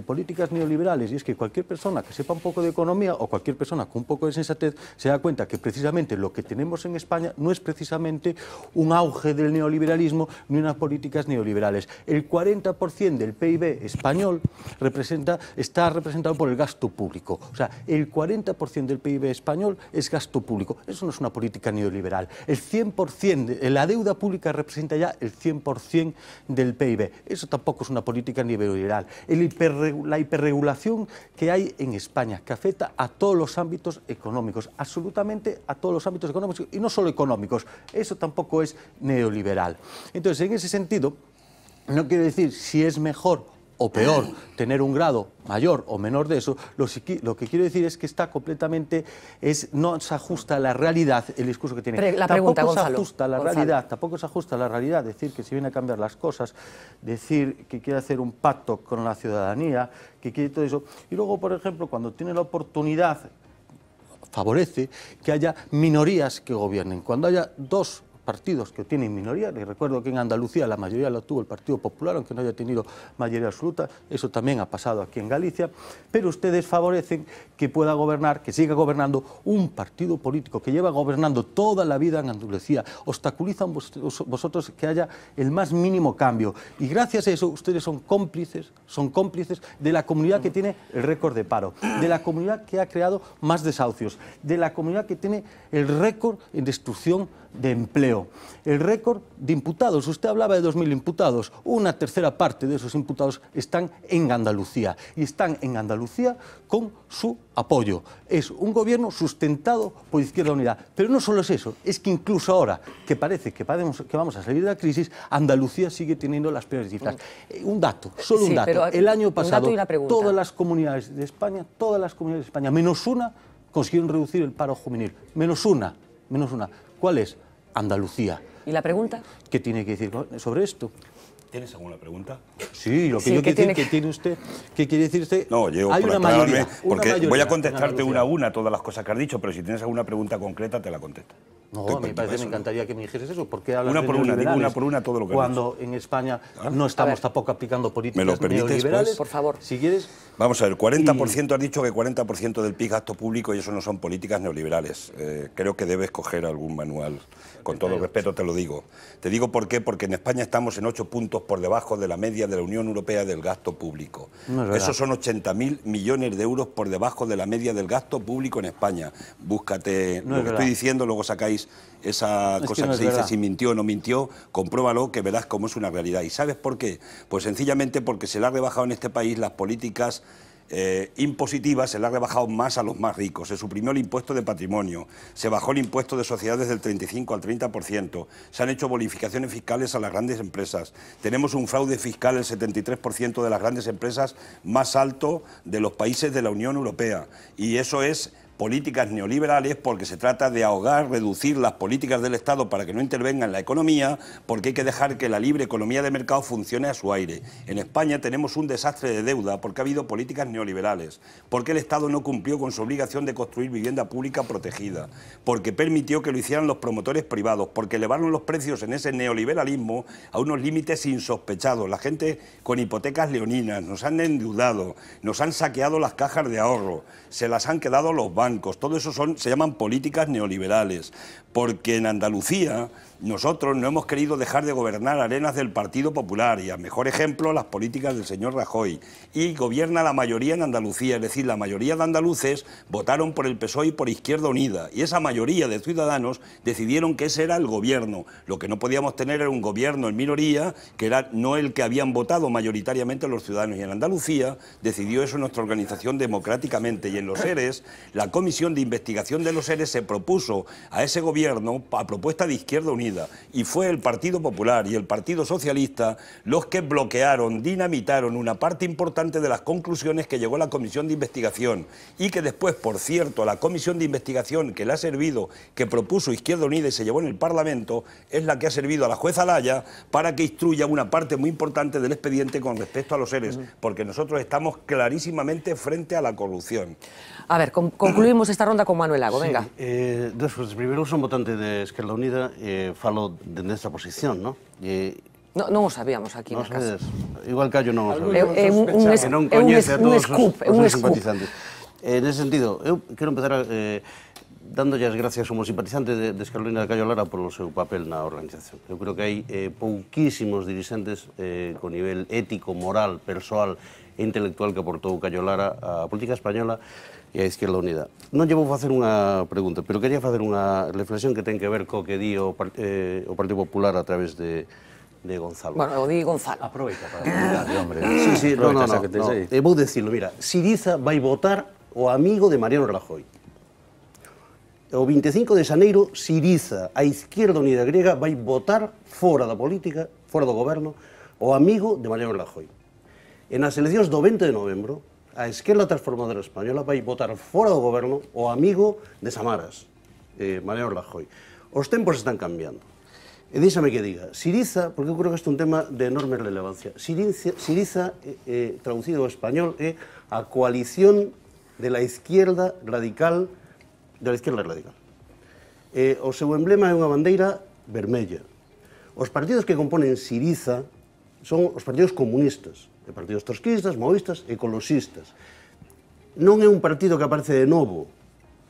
y es que cualquier persona que sepa un poco de economía o cualquier persona con un poco de sensatez se da cuenta que precisamente lo que tenemos en España no es precisamente un auge del neoliberalismo ni unas políticas neoliberales. El 40% del PIB español está representado por el gasto público. O sea, el 40% del PIB español es gasto público. Eso no es una política neoliberal. El 100%, la deuda pública representa ya el 100% del PIB. Eso tampoco es una política neoliberal. La hiperregulación que hay en España, que afecta a todos los ámbitos económicos, absolutamente a todos los ámbitos económicos, y no solo económicos, eso tampoco es neoliberal. Entonces, en ese sentido, no quiero decir si es mejor o peor tener un grado mayor o menor de eso, lo que quiero decir es que está completamente, no se ajusta a la realidad el discurso que tiene. Tampoco se ajusta a la realidad decir que se viene a cambiar las cosas, decir que quiere hacer un pacto con la ciudadanía, que quiere todo eso. Y luego, por ejemplo, cuando tiene la oportunidad, favorece que haya minorías que gobiernen. Cuando haya dos partidos que tienen minoría, les recuerdo que en Andalucía la mayoría la tuvo el Partido Popular, aunque no haya tenido mayoría absoluta, eso también ha pasado aquí en Galicia, pero ustedes favorecen que pueda gobernar, que siga gobernando un partido político que lleva gobernando toda la vida en Andalucía, obstaculizan vosotros que haya el más mínimo cambio, y gracias a eso ustedes son cómplices de la comunidad que tiene el récord de paro, de la comunidad que ha creado más desahucios, de la comunidad que tiene el récord en destrucción de empleo, el récord de imputados. Usted hablaba de 2.000 imputados, una tercera parte de esos imputados están en Andalucía, y están en Andalucía con su apoyo. Es un gobierno sustentado por Izquierda Unida, pero no solo es eso, es que incluso ahora que parece que vamos a salir de la crisis, Andalucía sigue teniendo las peores cifras. Un dato, solo un dato, el año pasado todas las comunidades de España, menos una, consiguieron reducir el paro juvenil, menos una. ¿Cuál es? Andalucía. ¿Y la pregunta? ¿Qué tiene que decir sobre esto? ¿Tienes alguna pregunta? Sí, lo que yo quiero decir que tiene usted, ¿qué quiere decir usted? No, yo hay una mayoría, porque voy a contestarte una a una todas las cosas que has dicho, pero si tienes alguna pregunta concreta te la contesto. No, a mí me encantaría que me dijeras eso. ¿Por qué hablas una de por una, digo neoliberales una por una todo lo que cuando en España no estamos tampoco aplicando políticas ¿Me lo permites, neoliberales? pues? Por favor. Si quieres... Vamos a ver, 40%, has dicho que 40% del PIB gasto público y eso no son políticas neoliberales. Creo que debes coger algún manual, con todo respeto te lo digo. Te digo por qué, porque en España estamos en 8 puntos por debajo de la media de la Unión Europea del gasto público. No es Esos son 80.000 millones de euros por debajo de la media del gasto público en España. Búscate lo que estoy diciendo, luego sacáis esa cosa que se dice si mintió o no mintió, compruébalo que verás cómo es una realidad. ¿Y sabes por qué? Pues sencillamente porque se le ha rebajado en este país las políticas impositivas, se le ha rebajado más a los más ricos. Se suprimió el impuesto de patrimonio, se bajó el impuesto de sociedades del 35 al 30%, se han hecho bonificaciones fiscales a las grandes empresas. Tenemos un fraude fiscal, el 73% de las grandes empresas, más alto de los países de la Unión Europea. Y eso es políticas neoliberales porque se trata de ahogar, reducir las políticas del Estado para que no intervenga en la economía, porque hay que dejar que la libre economía de mercado funcione a su aire. En España tenemos un desastre de deuda porque ha habido políticas neoliberales, porque el Estado no cumplió con su obligación de construir vivienda pública protegida, porque permitió que lo hicieran los promotores privados, porque elevaron los precios en ese neoliberalismo a unos límites insospechados. La gente con hipotecas leoninas, nos han endeudado, nos han saqueado las cajas de ahorro, se las han quedado los bancos. Todo eso se llaman políticas neoliberales, porque en Andalucía nosotros no hemos querido dejar de gobernar arenas del Partido Popular y, a mejor ejemplo, las políticas del señor Rajoy. Y gobierna la mayoría en Andalucía, es decir, la mayoría de andaluces votaron por el PSOE y por Izquierda Unida. Y esa mayoría de ciudadanos decidieron que ese era el gobierno. Lo que no podíamos tener era un gobierno en minoría, que era no el que habían votado mayoritariamente los ciudadanos. Y en Andalucía decidió eso nuestra organización democráticamente. Y en los ERES, la Comisión de Investigación de los ERES se propuso a ese gobierno a propuesta de Izquierda Unida. Y fue el Partido Popular y el Partido Socialista los que bloquearon, dinamitaron una parte importante de las conclusiones que llegó la Comisión de Investigación y que después, por cierto, la Comisión de Investigación que le ha servido, que propuso Izquierda Unida y se llevó en el Parlamento, es la que ha servido a la jueza Laya para que instruya una parte muy importante del expediente con respecto a los ERES, porque nosotros estamos clarísimamente frente a la corrupción. A ver, concluimos esta ronda con Manuel Lago, venga. Dos cousas. Primeiro, son votante de Esquerda Unida, falo dende esta posición, non? Non o sabíamos aquí na casa. Igual que yo non o sabía. É un scoop, é un simpatizantes. Nese sentido, eu quero empezar dándolle as gracias como simpatizante de Esquerda Unida de Cayo Lara polo seu papel na organización. Eu creo que hai pouquísimos dirixentes con nivel ético, moral, persoal e intelectual que aportou Cayo Lara á política española e a Izquierda Unida. Non lle vou facer unha pregunta, pero quería facer unha reflexión que ten que ver co que di o Partido Popular a través de Gonzalo. Bueno, o di Gonzalo. Aproveita para preguntar, hombre. Sí, no. Vou decirlo, mira, Siriza vai votar o amigo de Mariano Rajoy. O 25 de xaneiro, Siriza, a Izquierda Unida grega, vai votar fora da política, fora do goberno, o amigo de Mariano Rajoy. E nas eleccións do 20 de novembro, a Esquerda Transformadora Española vai votar fora do goberno o amigo de Samaras, Mariano Rajoy. Os tempos están cambiando. E díxame que diga, Siriza, porque eu creo que este é un tema de enorme relevancia, Siriza, traducido ao español, é a coalición de la izquierda radical, O seu emblema é unha bandeira vermella. Os partidos que componen Siriza son os partidos comunistas, partidos trotskistas, maoístas e ecoloxistas. Non é un partido que aparece de novo,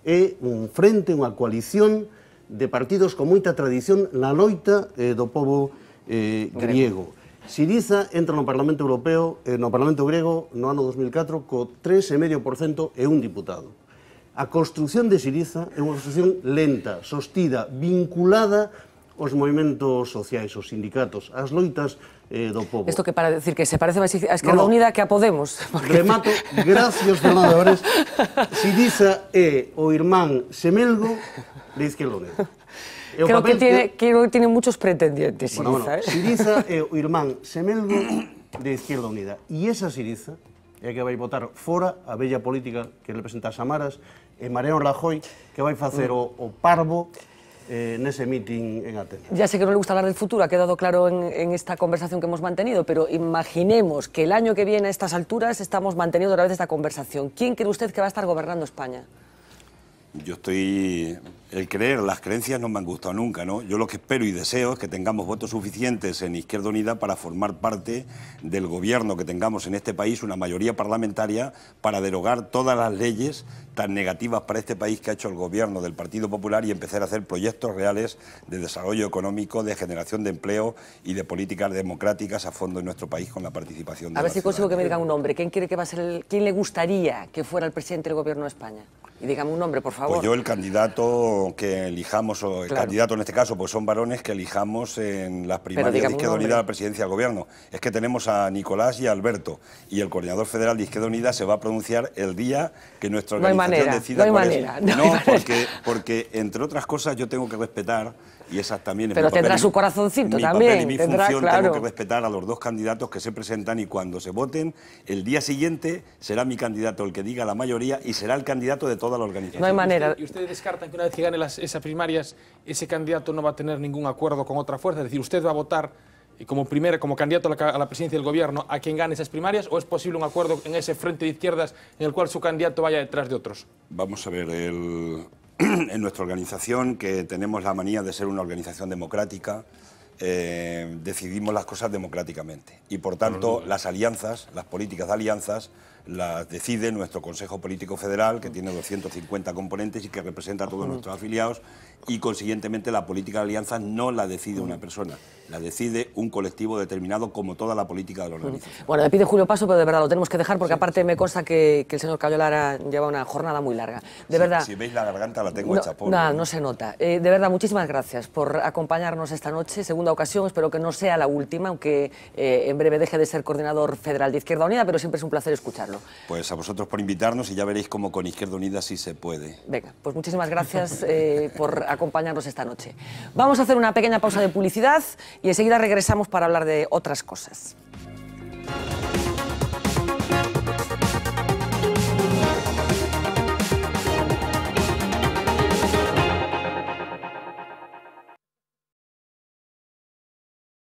é un frente, unha coalición de partidos con moita tradición na loita do pobo griego. Siriza entra no Parlamento Europeo, no Parlamento grego no ano 2004 co 3,5% e un diputado. A construción de Siriza é unha construción lenta, sostida, vinculada aos movimentos sociais, aos sindicatos, ás loitas do povo. Isto que para decir que se parece máis a Esquerda Unida que a Podemos. Remato, gracias, Fernando Álvarez. Siriza é o irmán semelgo de Izquierda Unida. Creo que tiene muchos pretendientes, Siriza. Siriza é o irmán semelgo de Izquierda Unida. E esa Siriza é que vai votar fora a bella política que representa a Samaras e Mariano Rajoy, que vai facer o parvo nese meeting en Atenas. Ya sé que no le gusta hablar del futuro, ha quedado claro en esta conversación que hemos mantenido, pero imaginemos que el año que viene a estas alturas estamos manteniendo otra vez esta conversación. ¿Quién cree usted que va a estar gobernando España? Yo estoy... El creer, las creencias no me han gustado nunca, ¿no? Yo lo que espero y deseo es que tengamos votos suficientes en Izquierda Unida para formar parte del gobierno que tengamos en este país, una mayoría parlamentaria, para derogar todas las leyes tan negativas para este país que ha hecho el gobierno del Partido Popular y empezar a hacer proyectos reales de desarrollo económico, de generación de empleo y de políticas democráticas a fondo en nuestro país con la participación de la A ver si consigo que me ciudadanía. digan un nombre. ¿Quién cree que va a ser quién le gustaría que fuera el presidente del gobierno de España? Y dígame un nombre, por favor. Pues yo el candidato que elijamos, o el candidato en este caso, pues son varones que elijamos en las primarias de Izquierda Unida a la presidencia del gobierno. Es que tenemos a Nicolás y a Alberto, y el coordinador federal de Izquierda Unida se va a pronunciar el día que nuestra organización decida cuál es. No, porque entre otras cosas yo tengo que respetar, y esas también es pero mi papel, tendrá su corazoncito mi también. papel y mi tendrá, función, claro. tengo que respetar a los dos candidatos que se presentan, y cuando se voten, el día siguiente será mi candidato el que diga la mayoría y será el candidato de toda la organización. No hay manera. ¿Y ustedes descartan que una vez que gane esas primarias, ese candidato no va a tener ningún acuerdo con otra fuerza? Es decir, ¿usted va a votar como candidato a la presidencia del gobierno a quien gane esas primarias, o es posible un acuerdo en ese frente de izquierdas en el cual su candidato vaya detrás de otros? Vamos a ver, en nuestra organización, que tenemos la manía de ser una organización democrática, decidimos las cosas democráticamente. Y por tanto, las alianzas, las políticas de alianzas, las decide nuestro Consejo Político Federal, que tiene 250 componentes y que representa a todos nuestros afiliados, y consiguientemente la política de alianzas no la decide una persona, la decide un colectivo determinado, como toda la política de la organización. Bueno, me pide Julio Paso, pero de verdad lo tenemos que dejar, porque aparte me consta que el señor Cayo Lara lleva una jornada muy larga. De verdad. Si veis la garganta la tengo hecha polvo. No se nota. De verdad, muchísimas gracias por acompañarnos esta noche, segunda ocasión, espero que no sea la última, aunque en breve deje de ser coordinador federal de Izquierda Unida, pero siempre es un placer escucharlo. Pues a vosotros por invitarnos, y ya veréis cómo con Izquierda Unida sí se puede. Venga, pues muchísimas gracias por acompañarnos esta noche. Vamos a hacer una pequeña pausa de publicidad y enseguida regresamos para hablar de otras cosas.